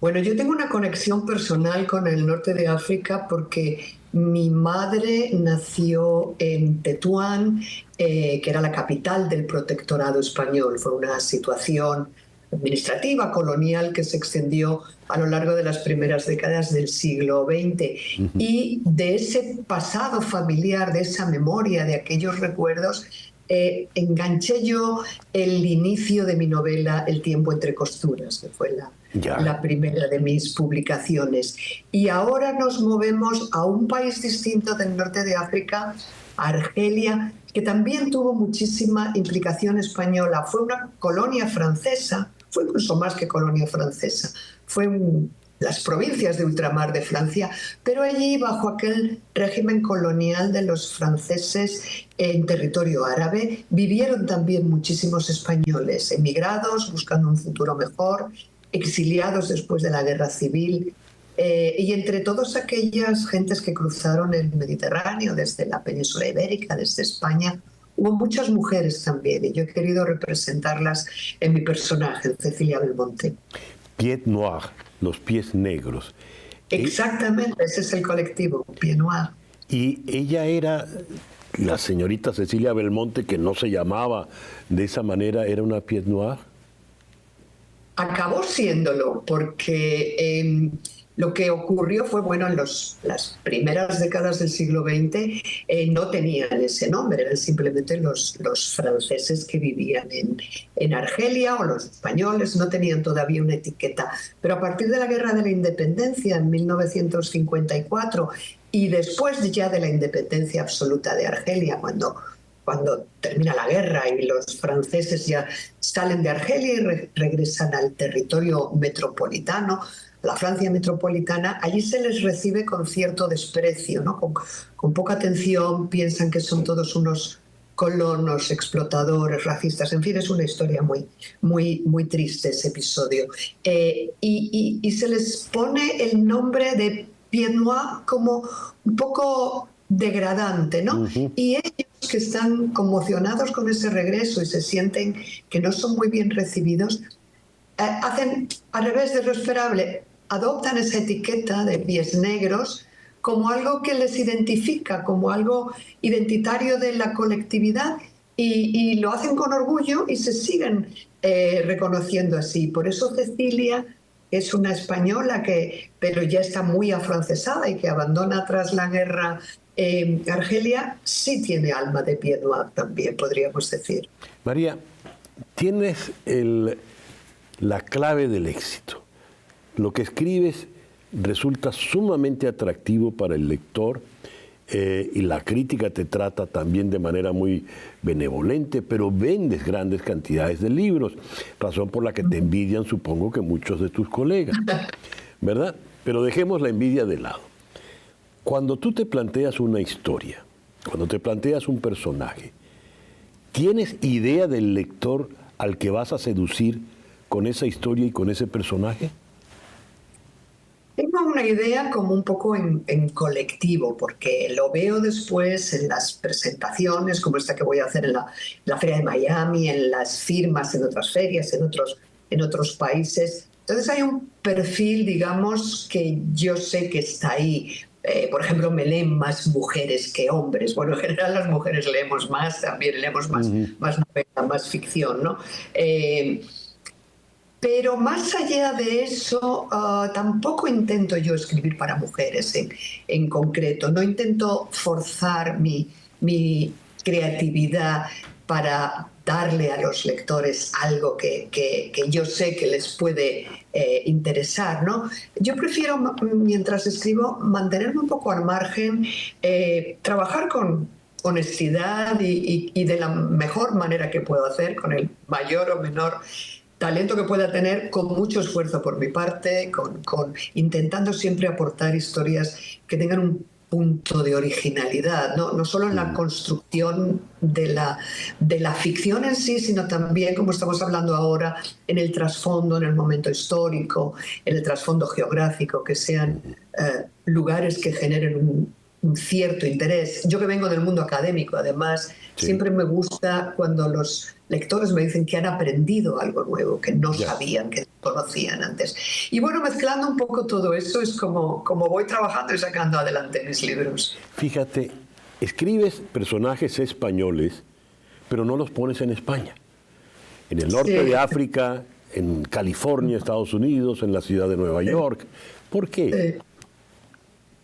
Bueno, yo tengo una conexión personal con el norte de África porque mi madre nació en Tetuán, que era la capital del protectorado español. Fue una situación administrativa, colonial, que se extendió a lo largo de las primeras décadas del siglo XX. Y de ese pasado familiar, de esa memoria, de aquellos recuerdos, enganché yo el inicio de mi novela El tiempo entre costuras, que fue la primera de mis publicaciones. Y ahora nos movemos a un país distinto del norte de África, Argelia, que también tuvo muchísima implicación española. Fue una colonia francesa, fue incluso más que colonia francesa, fue las provincias de ultramar de Francia, pero allí bajo aquel régimen colonial de los franceses en territorio árabe vivieron también muchísimos españoles, emigrados, buscando un futuro mejor, exiliados después de la guerra civil. Y entre todas aquellas gentes que cruzaron el Mediterráneo desde la península ibérica, desde España, hubo muchas mujeres también, y yo he querido representarlas en mi personaje, Cecilia Belmonte. Pied Noir, los pies negros. Exactamente, ese es el colectivo, Pied Noir. Y ella era la señorita Cecilia Belmonte, que no se llamaba de esa manera, ¿era una Pied Noir? Acabó siéndolo, porque lo que ocurrió fue, bueno, en las primeras décadas del siglo XX no tenían ese nombre, eran simplemente los franceses que vivían en Argelia, o los españoles, no tenían todavía una etiqueta. Pero a partir de la Guerra de la Independencia, en 1954, y después ya de la independencia absoluta de Argelia, cuando termina la guerra y los franceses ya salen de Argelia y regresan al territorio metropolitano, la Francia metropolitana, allí se les recibe con cierto desprecio, ¿no? Con poca atención, piensan que son todos unos colonos, explotadores, racistas. En fin, es una historia muy triste ese episodio. Y se les pone el nombre de Pied Noir como un poco degradante, ¿no? Y ellos, que están conmocionados con ese regreso y se sienten que no son muy bien recibidos, hacen al revés de lo esperable, adoptan esa etiqueta de pies negros como algo que les identifica, como algo identitario de la colectividad, y lo hacen con orgullo y se siguen reconociendo así. Por eso Cecilia es una española pero ya está muy afrancesada y que abandona tras la guerra Argelia sí tiene alma de pied noir también, podríamos decir. María, tienes la clave del éxito. Lo que escribes resulta sumamente atractivo para el lector y la crítica te trata también de manera muy benevolente, pero vendes grandes cantidades de libros, razón por la que te envidian, supongo que muchos de tus colegas, ¿verdad? Pero dejemos la envidia de lado. Cuando tú te planteas una historia, cuando te planteas un personaje, ¿tienes idea del lector al que vas a seducir con esa historia y con ese personaje? Tengo una idea como un poco en colectivo, porque lo veo después en las presentaciones, como esta que voy a hacer en la Feria de Miami, en las firmas, en otras ferias, en otros países. Entonces hay un perfil, digamos, que yo sé que está ahí. Por ejemplo, me leen más mujeres que hombres. Bueno, en general las mujeres leemos más, también leemos más novela, más ficción, ¿no? Pero más allá de eso, tampoco intento yo escribir para mujeres en concreto. No intento forzar mi creatividad para darle a los lectores algo que yo sé que les puede interesar, ¿no? Yo prefiero, mientras escribo, mantenerme un poco al margen, trabajar con honestidad y de la mejor manera que puedo hacer, con el mayor o menor talento que pueda tener, con mucho esfuerzo por mi parte, intentando siempre aportar historias que tengan un punto de originalidad, no solo en la construcción de la ficción en sí, sino también, como estamos hablando ahora, en el trasfondo, en el momento histórico, en el trasfondo geográfico, que sean lugares que generen un cierto interés. Yo que vengo del mundo académico, además, siempre me gusta cuando los lectores me dicen que han aprendido algo nuevo, que no sabían, que no conocían antes. Y bueno, mezclando un poco todo eso es como voy trabajando y sacando adelante mis libros. Fíjate, escribes personajes españoles, pero no los pones en España. En el norte de África, en California, Estados Unidos, en la ciudad de Nueva York. ¿Por qué?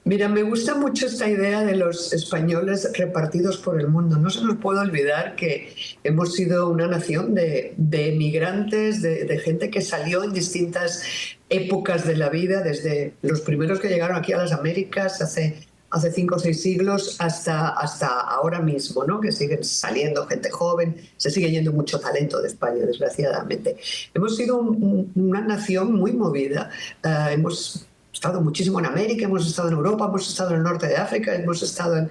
Mira, me gusta mucho esta idea de los españoles repartidos por el mundo. No se nos puede olvidar que hemos sido una nación de emigrantes, de gente que salió en distintas épocas de la vida, desde los primeros que llegaron aquí a las Américas hace 5 o 6 siglos hasta ahora mismo, ¿no? Que siguen saliendo gente joven, se sigue yendo mucho talento de España, desgraciadamente. Hemos sido una nación muy movida. Hemos estado muchísimo en América, hemos estado en Europa, hemos estado en el norte de África, hemos estado en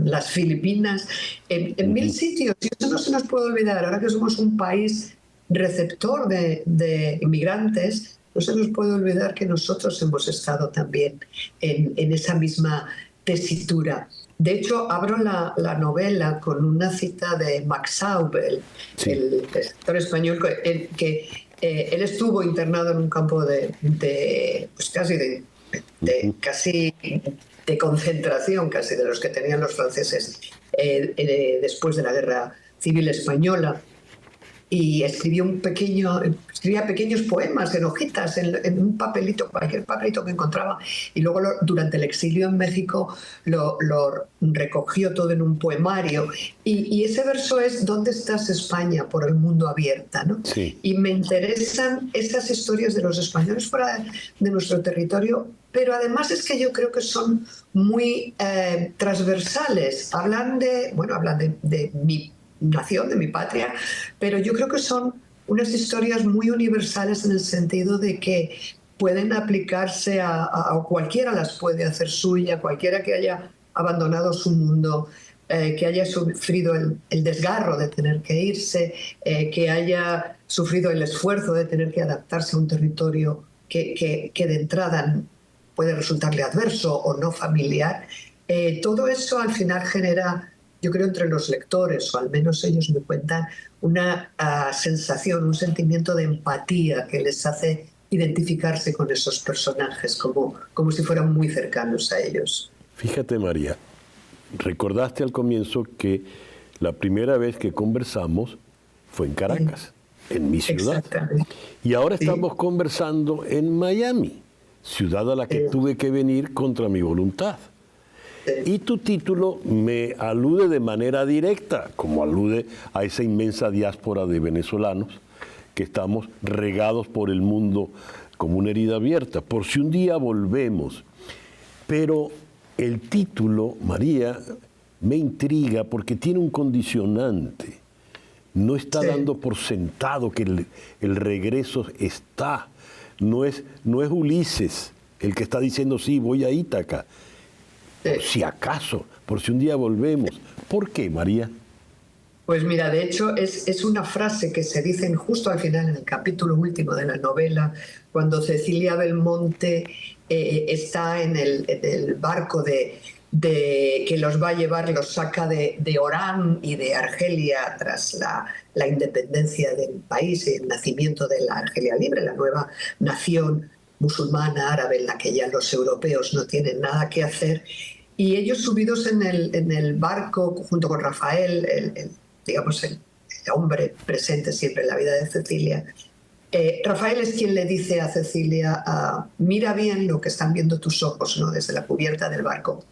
las Filipinas, en 1000 sitios. Y eso no se nos puede olvidar. Ahora que somos un país receptor de inmigrantes, no se nos puede olvidar que nosotros hemos estado también en esa misma tesitura. De hecho, abro la novela con una cita de Max Aubel, el escritor español, que él estuvo internado en un campo casi de concentración, casi de los que tenían los franceses después de la Guerra Civil Española, y escribía pequeños poemas en hojitas, en un papelito, cualquier papelito que encontraba, y luego durante el exilio en México lo recogió todo en un poemario, y ese verso es ¿Dónde estás, España? Por el mundo abierta, ¿no? Sí. Y me interesan esas historias de los españoles fuera de nuestro territorio, pero además es que yo creo que son muy transversales. Hablan de mi nación, de mi patria, pero yo creo que son unas historias muy universales en el sentido de que pueden aplicarse a cualquiera, las puede hacer suya, cualquiera que haya abandonado su mundo, que haya sufrido el desgarro de tener que irse, que haya sufrido el esfuerzo de tener que adaptarse a un territorio que de entrada puede resultarle adverso o no familiar. Todo eso al final genera, yo creo, entre los lectores, o al menos ellos me cuentan, una sensación, un sentimiento de empatía que les hace identificarse con esos personajes como si fueran muy cercanos a ellos. Fíjate, María, recordaste al comienzo que la primera vez que conversamos fue en Caracas, en mi ciudad. Y ahora estamos conversando en Miami, ciudad a la que tuve que venir contra mi voluntad. Y tu título me alude de manera directa, como alude a esa inmensa diáspora de venezolanos que estamos regados por el mundo como una herida abierta, por si un día volvemos. Pero el título, María, me intriga porque tiene un condicionante. No está dando por sentado que el regreso está. No es Ulises el que está diciendo, sí, voy a Ítaca. Por si acaso, por si un día volvemos. ¿Por qué, María? Pues mira, de hecho es una frase que se dicen justo al final, en el capítulo último de la novela, cuando Cecilia Belmonte está en el barco que los va a llevar, los saca de Orán y de Argelia tras la independencia del país y el nacimiento de la Argelia libre, la nueva nación musulmana árabe en la que ya los europeos no tienen nada que hacer. Y ellos subidos en el barco junto con Rafael, el hombre presente siempre en la vida de Cecilia, Rafael es quien le dice a Cecilia, mira bien lo que están viendo tus ojos, ¿no?, desde la cubierta del barco.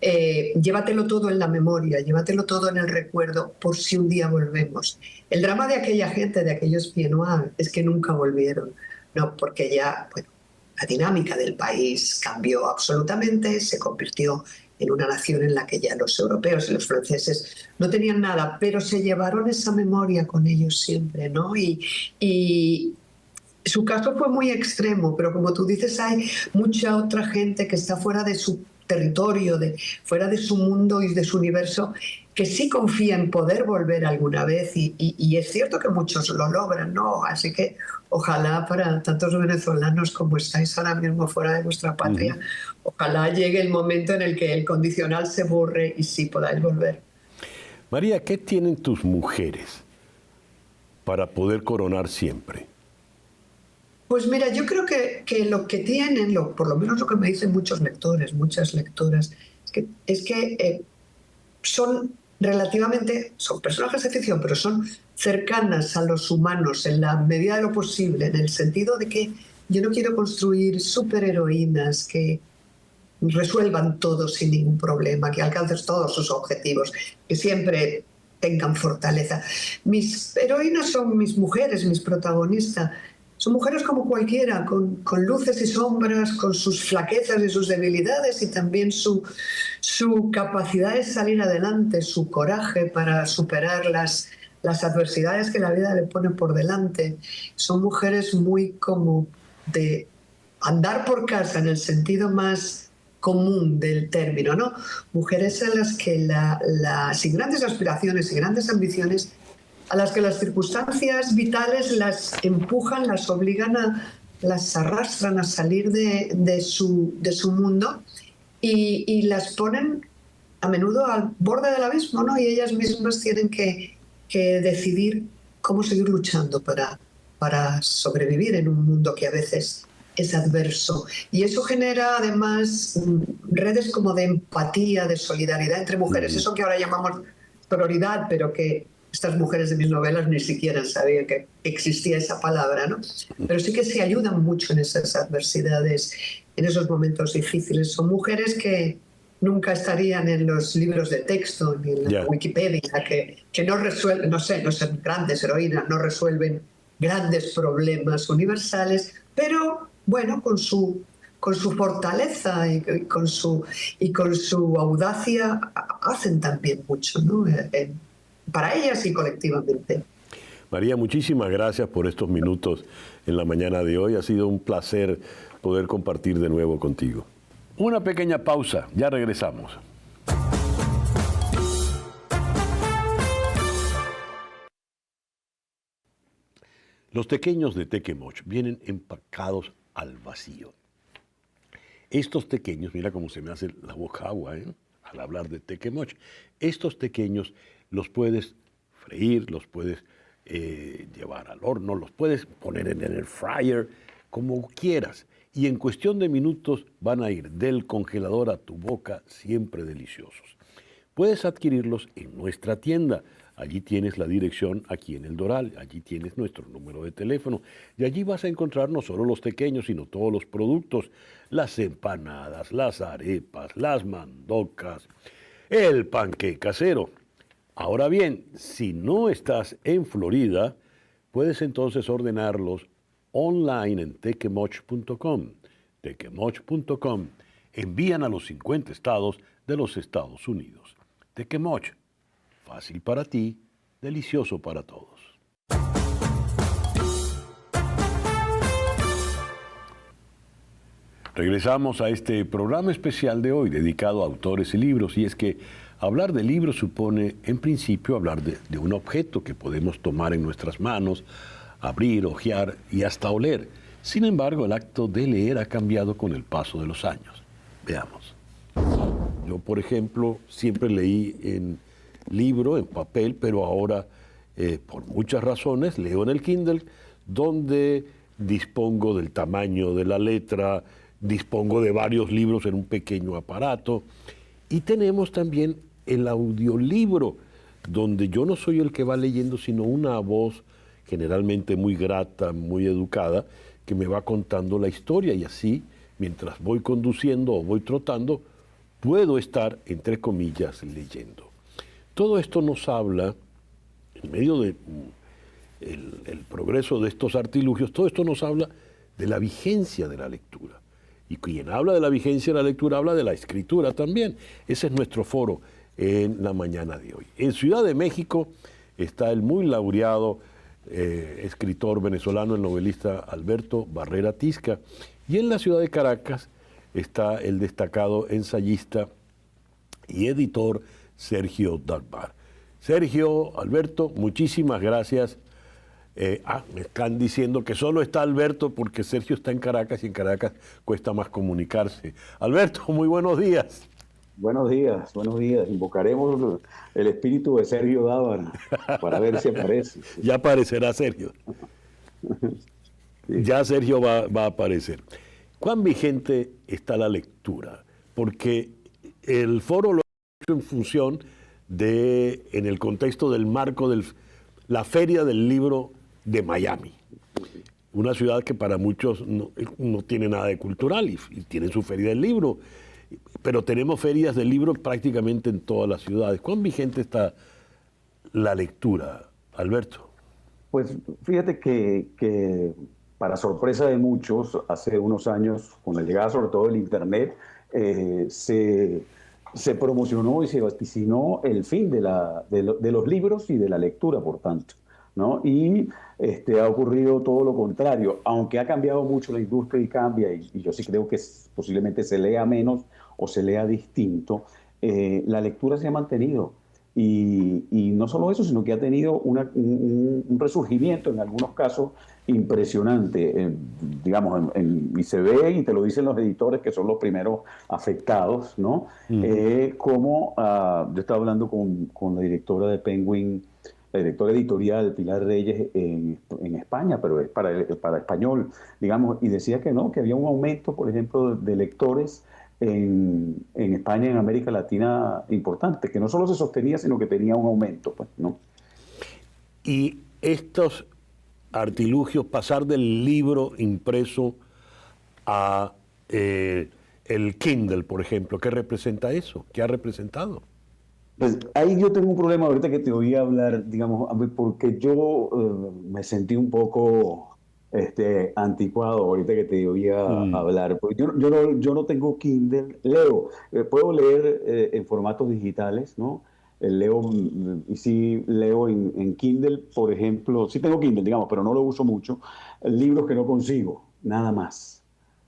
Llévatelo todo en la memoria, llévatelo todo en el recuerdo, por si un día volvemos. El drama de aquella gente, de aquellos pieds noirs, es que nunca volvieron, ¿no? Porque ya, bueno, la dinámica del país cambió absolutamente, se convirtió en una nación en la que ya los europeos y los franceses no tenían nada, pero se llevaron esa memoria con ellos siempre, ¿no? Y su caso fue muy extremo, pero como tú dices, hay mucha otra gente que está fuera de su territorio, fuera de su mundo y de su universo, que sí confía en poder volver alguna vez y es cierto que muchos lo logran, ¿no? Así que ojalá para tantos venezolanos como estáis ahora mismo fuera de vuestra patria, ojalá llegue el momento en el que el condicional se borre y sí podáis volver. María, ¿qué tienen tus mujeres para poder coronar siempre? Pues mira, yo creo que lo que tienen, por lo menos lo que me dicen muchos lectores, muchas lectoras, es que son relativamente, son personajes de ficción, pero son cercanas a los humanos en la medida de lo posible, en el sentido de que yo no quiero construir superheroínas que resuelvan todo sin ningún problema, que alcancen todos sus objetivos, que siempre tengan fortaleza. Mis heroínas son mis mujeres, mis protagonistas. Son mujeres como cualquiera, con luces y sombras, con sus flaquezas y sus debilidades y también su capacidad de salir adelante, su coraje para superar las adversidades que la vida le pone por delante. Son mujeres muy como de andar por casa en el sentido más común del término, ¿no? Mujeres a las que sin grandes aspiraciones y grandes ambiciones, a las que las circunstancias vitales las empujan, las obligan, las arrastran a salir de su mundo y las ponen a menudo al borde del abismo, ¿no? Y ellas mismas tienen que decidir cómo seguir luchando para sobrevivir en un mundo que a veces es adverso. Y eso genera además redes como de empatía, de solidaridad entre mujeres. Eso que ahora llamamos sororidad, pero que estas mujeres de mis novelas ni siquiera sabían que existía esa palabra, ¿no? Pero sí que se ayudan mucho en esas adversidades, en esos momentos difíciles. Son mujeres que nunca estarían en los libros de texto ni en la Wikipedia, que no resuelven, no son grandes heroínas, no resuelven grandes problemas universales, pero bueno, con su fortaleza y con su audacia hacen también mucho, ¿no? Para ellas y colectivamente. María, muchísimas gracias por estos minutos en la mañana de hoy. Ha sido un placer poder compartir de nuevo contigo. Una pequeña pausa, ya regresamos. Los tequeños de Tequemoch vienen empacados al vacío. Estos tequeños, mira cómo se me hace la boca agua, al hablar de Tequemoch. Estos tequeños los puedes freír, los puedes llevar al horno, los puedes poner en el air fryer, como quieras. Y en cuestión de minutos van a ir del congelador a tu boca, siempre deliciosos. Puedes adquirirlos en nuestra tienda Allí tienes la dirección aquí en El Doral, allí tienes nuestro número de teléfono y allí vas a encontrar no solo los tequeños, sino todos los productos, las empanadas, las arepas, las mandocas, el panqué casero. Ahora bien, si no estás en Florida, puedes entonces ordenarlos online en tequemoch.com. Tequemoch.com. Envían a los 50 estados de los Estados Unidos. Tequemoch. Fácil para ti, delicioso para todos. Regresamos a este programa especial de hoy dedicado a autores y libros, y es que hablar de libros supone en principio hablar de un objeto que podemos tomar en nuestras manos, abrir, hojear y hasta oler. Sin embargo, el acto de leer ha cambiado con el paso de los años. Veamos. Yo, por ejemplo, siempre leí en libro, en papel, pero ahora, por muchas razones, leo en el Kindle, donde dispongo del tamaño de la letra, dispongo de varios libros en un pequeño aparato. Y tenemos también el audiolibro, donde yo no soy el que va leyendo, sino una voz generalmente muy grata, muy educada, que me va contando la historia, y así, mientras voy conduciendo o voy trotando, puedo estar, entre comillas, leyendo. Todo esto nos habla, en medio del progreso de estos artilugios, todo esto nos habla de la vigencia de la lectura. Y quien habla de la vigencia de la lectura habla de la escritura también. Ese es nuestro foro en la mañana de hoy. En Ciudad de México está el muy laureado escritor venezolano, el novelista Alberto Barrera Tisca, y en la ciudad de Caracas está el destacado ensayista y editor Sergio Dalbar. Sergio, Alberto, muchísimas gracias. Me están diciendo que solo está Alberto porque Sergio está en Caracas y en Caracas cuesta más comunicarse. Alberto, muy buenos días. Buenos días, buenos días. Invocaremos el espíritu de Sergio Dávar para ver si aparece. Ya aparecerá Sergio. Sí. Ya Sergio va a aparecer. ¿Cuán vigente está la lectura? Porque el foro lo ha hecho en función de, en el contexto del marco de la Feria del Libro de Miami. Una ciudad que para muchos no tiene nada de cultural y tiene su Feria del Libro. Pero tenemos ferias de libros prácticamente en todas las ciudades. ¿Cuán vigente está la lectura, Alberto? Pues fíjate que para sorpresa de muchos, hace unos años, con la llegada sobre todo del Internet, se promocionó y se vaticinó el fin de los libros y de la lectura, por tanto, ¿no? Y ha ocurrido todo lo contrario, aunque ha cambiado mucho la industria y cambia, y yo sí creo que posiblemente se lea menos o se lea distinto, la lectura se ha mantenido. Y no solo eso, sino que ha tenido un resurgimiento en algunos casos impresionante, digamos, y se ve, y te lo dicen los editores que son los primeros afectados, ¿no? Como yo estaba hablando con la directora de Penguin, la directora editorial Pilar Reyes en España, pero es para español, digamos, y decía que no, que había un aumento, por ejemplo, de lectores en España y en América Latina importante, que no solo se sostenía, sino que tenía un aumento, pues, ¿no? Y estos artilugios, pasar del libro impreso a el Kindle, por ejemplo, ¿qué representa eso? ¿Qué ha representado? Pues ahí yo tengo un problema ahorita que te oí hablar, digamos, porque yo me sentí un poco anticuado ahorita que te oía hablar. Porque yo no tengo Kindle, leo, puedo leer en formatos digitales, ¿no? Leo, y sí leo en Kindle, por ejemplo, sí tengo Kindle, digamos, pero no lo uso mucho, libros que no consigo, nada más.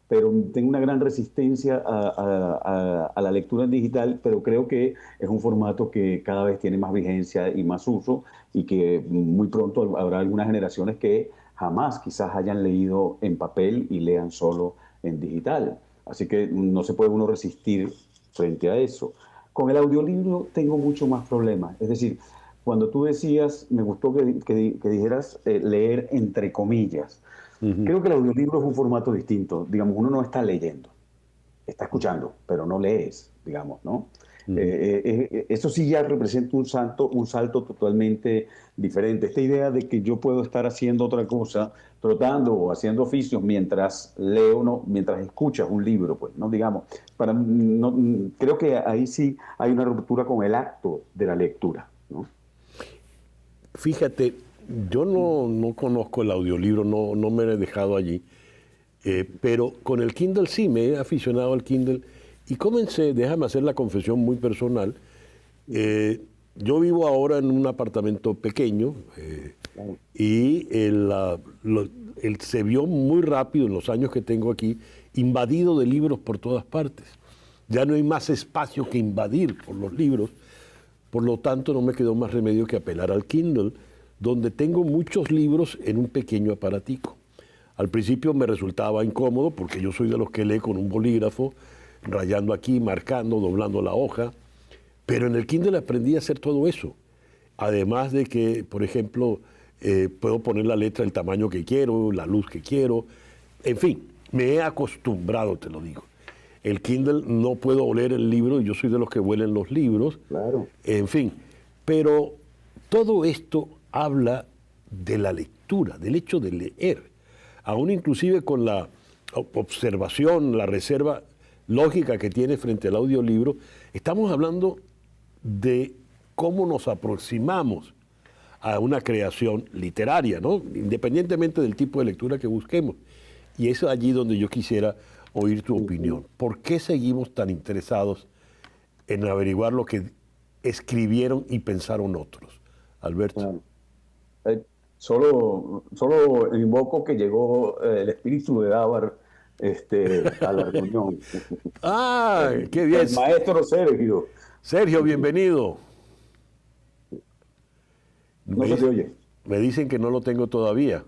Pero tengo una gran resistencia a la lectura en digital, pero creo que es un formato que cada vez tiene más vigencia y más uso, y que muy pronto habrá algunas generaciones que jamás quizás hayan leído en papel y lean solo en digital. Así que no se puede uno resistir frente a eso. Con el audiolibro tengo mucho más problemas. Es decir, cuando tú decías, me gustó que dijeras leer entre comillas. Creo que el audiolibro es un formato distinto. Digamos, uno no está leyendo, está escuchando, pero no lees, digamos, ¿no? Eso sí ya representa un salto totalmente diferente. Esta idea de que yo puedo estar haciendo otra cosa, trotando o haciendo oficios mientras leo, ¿no? Mientras escuchas un libro, pues, ¿no? Digamos, creo que ahí sí hay una ruptura con el acto de la lectura, ¿no? Fíjate, yo no conozco el audiolibro, no me he dejado allí, pero con el Kindle sí, me he aficionado al Kindle y comencé, déjame hacer la confesión muy personal, yo vivo ahora en un apartamento pequeño y se vio muy rápido en los años que tengo aquí, invadido de libros por todas partes. Ya no hay más espacio que invadir por los libros, por lo tanto no me quedó más remedio que apelar al Kindle, donde tengo muchos libros en un pequeño aparatico. Al principio me resultaba incómodo porque yo soy de los que lee con un bolígrafo, rayando aquí, marcando, doblando la hoja, pero en el Kindle aprendí a hacer todo eso. Además de que, por ejemplo, puedo poner la letra del tamaño que quiero, la luz que quiero, en fin, me he acostumbrado, te lo digo. El Kindle no puedo oler el libro, yo soy de los que huelen los libros, claro. En fin, pero todo esto habla de la lectura, del hecho de leer, aún inclusive con la observación, la reserva lógica que tiene frente al audiolibro, estamos hablando de cómo nos aproximamos a una creación literaria, ¿no? Independientemente del tipo de lectura que busquemos. Y es allí donde yo quisiera oír tu opinión. ¿Por qué seguimos tan interesados en averiguar lo que escribieron y pensaron otros? Alberto. Solo invoco que llegó el espíritu de Dávar a la reunión. ¡Ah, qué bien! El maestro Sergio. Sergio, bienvenido. No se te oye. Me dicen que no lo tengo todavía.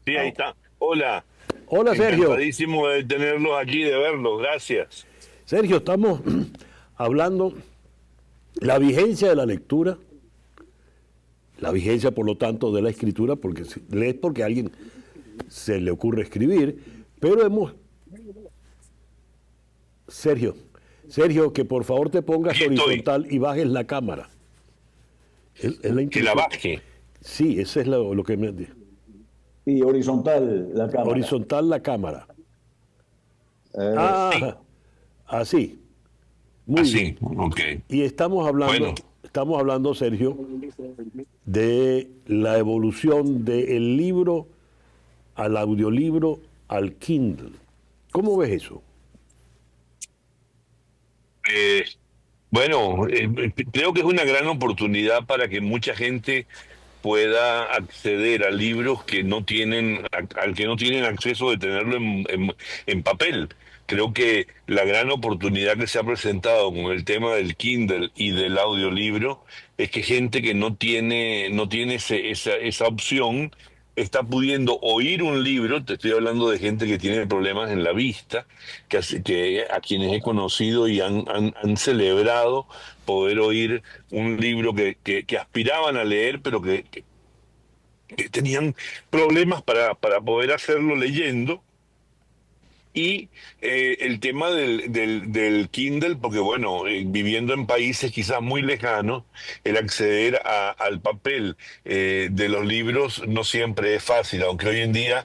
Sí, ahí está. Hola. Hola, Sergio. Encantadísimo de tenerlos aquí, de verlos. Gracias. Sergio, estamos hablando la vigencia de la lectura, la vigencia, por lo tanto, de la escritura, porque lees porque a alguien se le ocurre escribir, pero Sergio, que por favor te pongas horizontal y bajes la cámara. Que la baje. Sí, ese es lo que me... Y horizontal la cámara. Horizontal la cámara. Sí. Así. Muy bien. Ok. Y estamos hablando, Sergio, de la evolución del libro al audiolibro al Kindle. ¿Cómo ves eso? Creo que es una gran oportunidad para que mucha gente pueda acceder a libros que no tienen, al que no tienen acceso de tenerlo en papel. Creo que la gran oportunidad que se ha presentado con el tema del Kindle y del audiolibro es que gente que no tiene esa opción está pudiendo oír un libro. Te estoy hablando de gente que tiene problemas en la vista, que a quienes he conocido y han celebrado poder oír un libro que aspiraban a leer, pero que tenían problemas para poder hacerlo leyendo. Y el tema del Kindle, porque bueno, viviendo en países quizás muy lejanos, el acceder al papel de los libros no siempre es fácil, aunque hoy en día,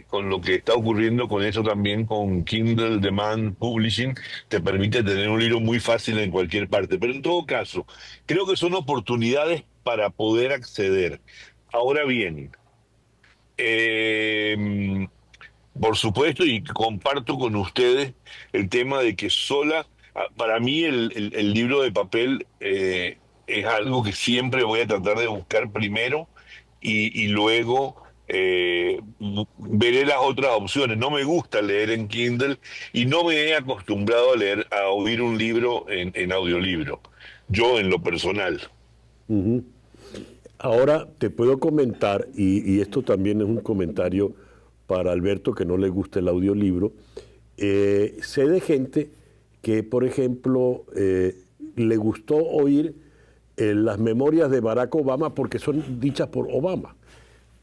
con lo que está ocurriendo con eso también, con Kindle Demand Publishing, te permite tener un libro muy fácil en cualquier parte. Pero en todo caso, creo que son oportunidades para poder acceder. Ahora bien, por supuesto, y comparto con ustedes el tema de que para mí el libro de papel es algo que siempre voy a tratar de buscar primero y luego veré las otras opciones. No me gusta leer en Kindle y no me he acostumbrado a oír un libro en audiolibro, yo en lo personal. Uh-huh. Ahora te puedo comentar, y esto también es un comentario para Alberto, que no le gusta el audiolibro. Sé de gente que, por ejemplo, le gustó oír las memorias de Barack Obama porque son dichas por Obama.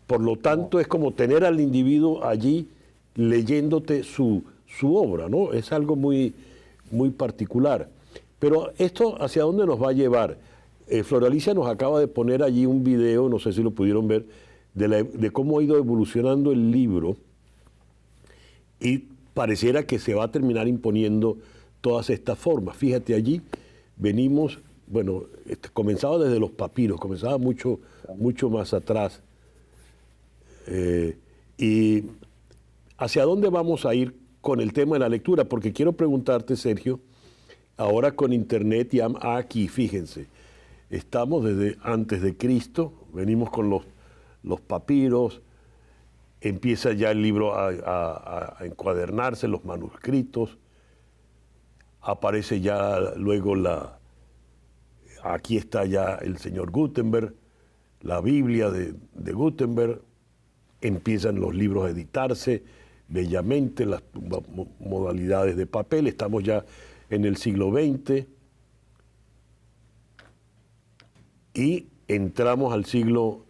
Por lo tanto, es como tener al individuo allí leyéndote su obra, ¿no? Es algo muy, muy particular. Pero esto, ¿hacia dónde nos va a llevar? Floralicia nos acaba de poner allí un video, no sé si lo pudieron ver, de cómo ha ido evolucionando el libro y pareciera que se va a terminar imponiendo todas estas formas. Fíjate, allí venimos, bueno, comenzaba desde los papiros, comenzaba mucho más atrás. ¿Y hacia dónde vamos a ir con el tema de la lectura? Porque quiero preguntarte, Sergio, ahora con Internet y aquí, fíjense, estamos desde antes de Cristo, venimos con los papiros, empieza ya el libro a encuadernarse, los manuscritos, aparece ya luego aquí está ya el señor Gutenberg, la Biblia de Gutenberg, empiezan los libros a editarse bellamente, las modalidades de papel, estamos ya en el siglo XX y entramos al siglo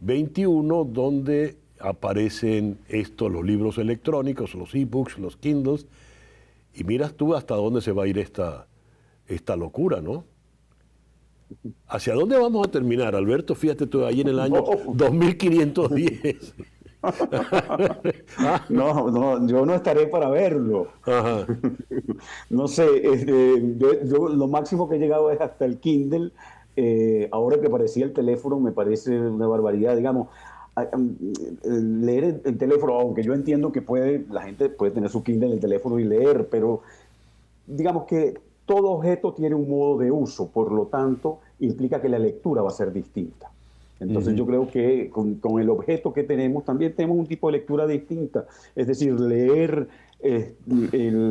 XXI, donde aparecen los libros electrónicos, los ebooks, los Kindles, y miras tú hasta dónde se va a ir esta locura, ¿no? ¿Hacia dónde vamos a terminar, Alberto? Fíjate tú, ahí en el año 2510. No, yo no estaré para verlo. Ajá. No sé, yo lo máximo que he llegado es hasta el Kindle. Ahora que parecía el teléfono me parece una barbaridad, digamos. Leer el teléfono, aunque yo entiendo que la gente puede tener su Kindle en el teléfono y leer, pero digamos que todo objeto tiene un modo de uso, por lo tanto implica que la lectura va a ser distinta. Entonces yo creo que con el objeto que tenemos también tenemos un tipo de lectura distinta, es decir, leer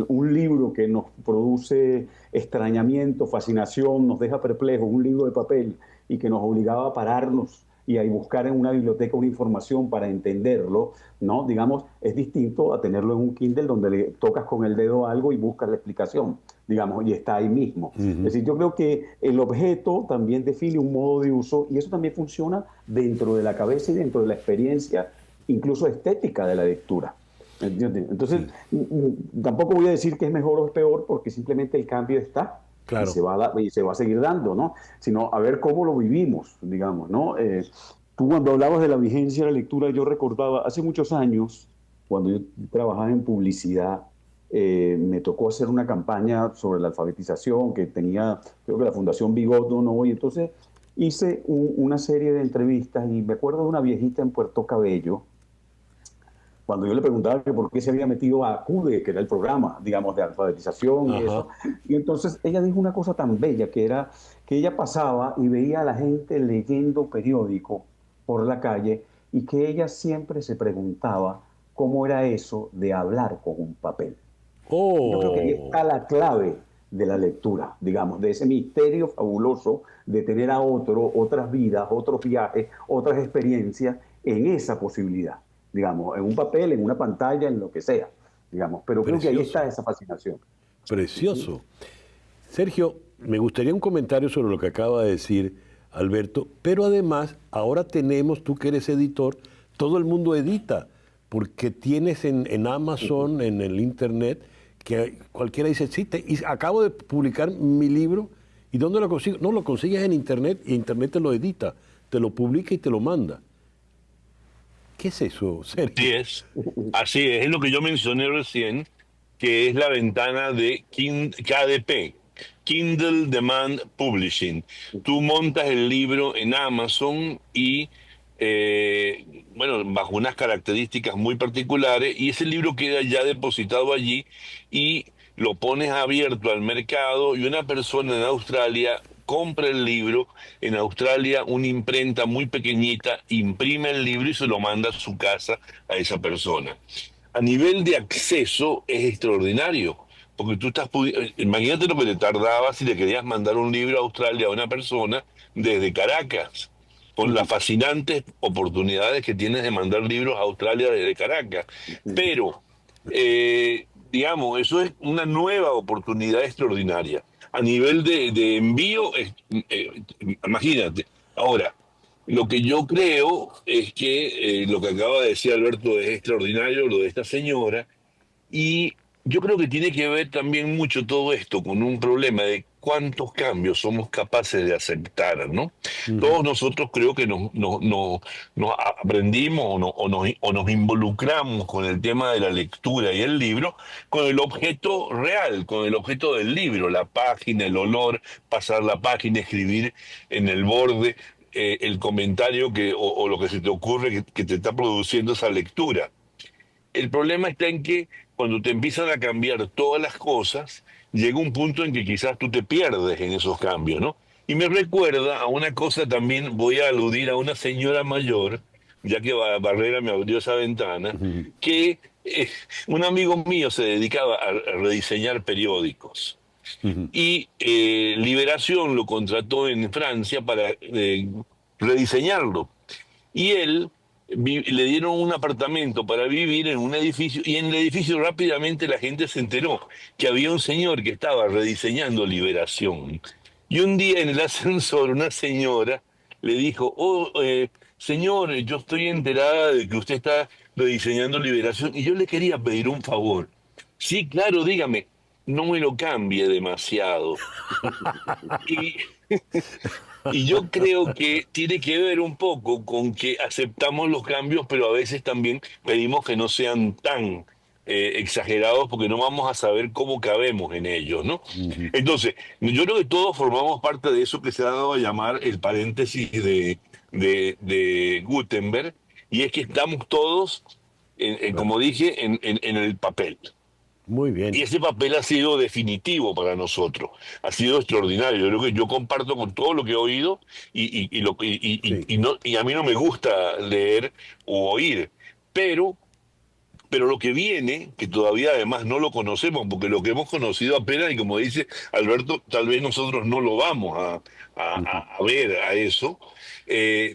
un libro que nos produce extrañamiento, fascinación, nos deja perplejos, un libro de papel y que nos obligaba a pararnos y a buscar en una biblioteca una información para entenderlo, ¿no? Digamos, es distinto a tenerlo en un Kindle donde le tocas con el dedo algo y buscas la explicación, digamos, y está ahí mismo. Es decir, yo creo que el objeto también define un modo de uso y eso también funciona dentro de la cabeza y dentro de la experiencia, incluso estética de la lectura. Entonces, tampoco voy a decir que es mejor o es peor porque simplemente el cambio está. Claro. Y se va a seguir dando, ¿no? Sino a ver cómo lo vivimos, digamos, ¿no? Tú cuando hablabas de la vigencia de la lectura, yo recordaba hace muchos años, cuando yo trabajaba en publicidad, me tocó hacer una campaña sobre la alfabetización que tenía, creo que la Fundación Bigodo, ¿no? Y entonces hice una serie de entrevistas y me acuerdo de una viejita en Puerto Cabello, cuando yo le preguntaba que por qué se había metido a ACUDE, que era el programa, digamos, de alfabetización y eso. Y entonces ella dijo una cosa tan bella, que era que ella pasaba y veía a la gente leyendo periódico por la calle y que ella siempre se preguntaba cómo era eso de hablar con un papel. Yo creo que ahí está la clave de la lectura, digamos, de ese misterio fabuloso de tener a otras vidas, otros viajes, otras experiencias en esa posibilidad. Digamos, en un papel, en una pantalla, en lo que sea, digamos. Pero creo que ahí está esa fascinación. Precioso. Sergio, me gustaría un comentario sobre lo que acaba de decir Alberto, pero además, ahora tenemos, tú que eres editor, todo el mundo edita, porque tienes en Amazon, en el Internet, que cualquiera dice, sí, y acabo de publicar mi libro, ¿y dónde lo consigo? No, lo consigues en Internet, y Internet te lo edita, te lo publica y te lo manda. ¿Qué es eso, Sergio? Así es lo que yo mencioné recién, que es la ventana de KDP, Kindle Demand Publishing. Tú montas el libro en Amazon y, bueno, bajo unas características muy particulares, y ese libro queda ya depositado allí y lo pones abierto al mercado y una persona en Australia compra el libro. En Australia una imprenta muy pequeñita imprime el libro y se lo manda a su casa a esa persona. A nivel de acceso es extraordinario, porque tú imagínate lo que te tardaba si le querías mandar un libro a Australia a una persona desde Caracas, con las fascinantes oportunidades que tienes de mandar libros a Australia desde Caracas. Pero, digamos, eso es una nueva oportunidad extraordinaria. A nivel de envío, imagínate. Ahora, lo que yo creo es que lo que acaba de decir Alberto es extraordinario, lo de esta señora, y yo creo que tiene que ver también mucho todo esto con un problema de cuántos cambios somos capaces de aceptar, ¿no? Todos nosotros creo que nos aprendimos o nos involucramos con el tema de la lectura y el libro con el objeto real, con el objeto del libro, la página, el olor, pasar la página, escribir en el borde el comentario o lo que se te ocurre que te está produciendo esa lectura. El problema está en que cuando te empiezan a cambiar todas las cosas, llega un punto en que quizás tú te pierdes en esos cambios, ¿no? Y me recuerda a una cosa también, voy a aludir a una señora mayor, ya que Barrera me abrió esa ventana, que un amigo mío se dedicaba a rediseñar periódicos. Y Liberación lo contrató en Francia para rediseñarlo. Y él le dieron un apartamento para vivir en un edificio, y en el edificio rápidamente la gente se enteró que había un señor que estaba rediseñando Liberación. Y un día en el ascensor una señora le dijo, señor, yo estoy enterada de que usted está rediseñando Liberación y yo le quería pedir un favor. Sí, claro, dígame, no me lo cambie demasiado. Y yo creo que tiene que ver un poco con que aceptamos los cambios, pero a veces también pedimos que no sean tan exagerados porque no vamos a saber cómo cabemos en ellos, ¿no? Entonces, yo creo que todos formamos parte de eso que se ha dado a llamar el paréntesis de Gutenberg, y es que estamos todos, como dije, en el papel. Muy bien. Y ese papel ha sido definitivo para nosotros, ha sido extraordinario. Yo creo que yo comparto con todo lo que he oído y a mí no me gusta leer o oír, pero lo que viene, que todavía además no lo conocemos, porque lo que hemos conocido apenas, y como dice Alberto, tal vez nosotros no lo vamos a ver a eso,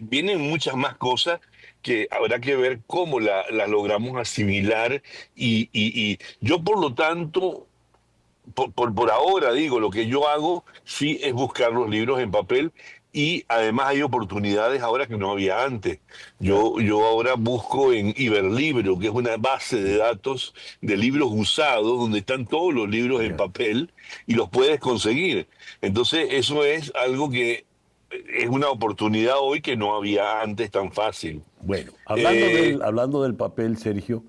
vienen muchas más cosas que habrá que ver cómo las logramos asimilar y yo, por lo tanto, por ahora digo, lo que yo hago sí es buscar los libros en papel, y además hay oportunidades ahora que no había antes. Yo ahora busco en Iberlibro, que es una base de datos de libros usados, donde están todos los libros en papel y los puedes conseguir. Entonces eso es algo que es una oportunidad hoy que no había antes tan fácil. Bueno, hablando del papel, Sergio,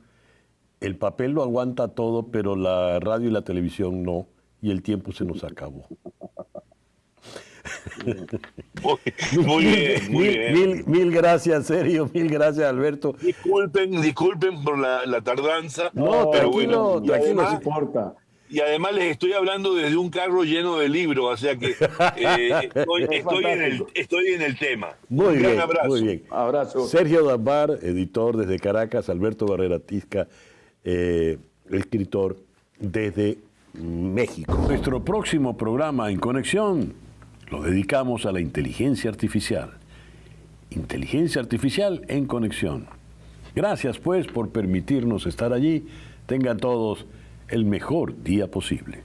el papel lo aguanta todo, pero la radio y la televisión no, y el tiempo se nos acabó. Muy bien. Mil gracias, Sergio, mil gracias, Alberto. Disculpen por la tardanza. No, pero tranquilo, bueno, tranquilo, no importa. Y además les estoy hablando desde un carro lleno de libros, o sea que estoy en el tema. Muy bien, abrazo. Muy bien. Abrazo. Sergio Dambar, editor desde Caracas, Alberto Barrera Tisca, escritor desde México. Nuestro próximo programa En Conexión lo dedicamos a la inteligencia artificial. Inteligencia artificial en conexión. Gracias, pues, por permitirnos estar allí. Tengan todos el mejor día posible.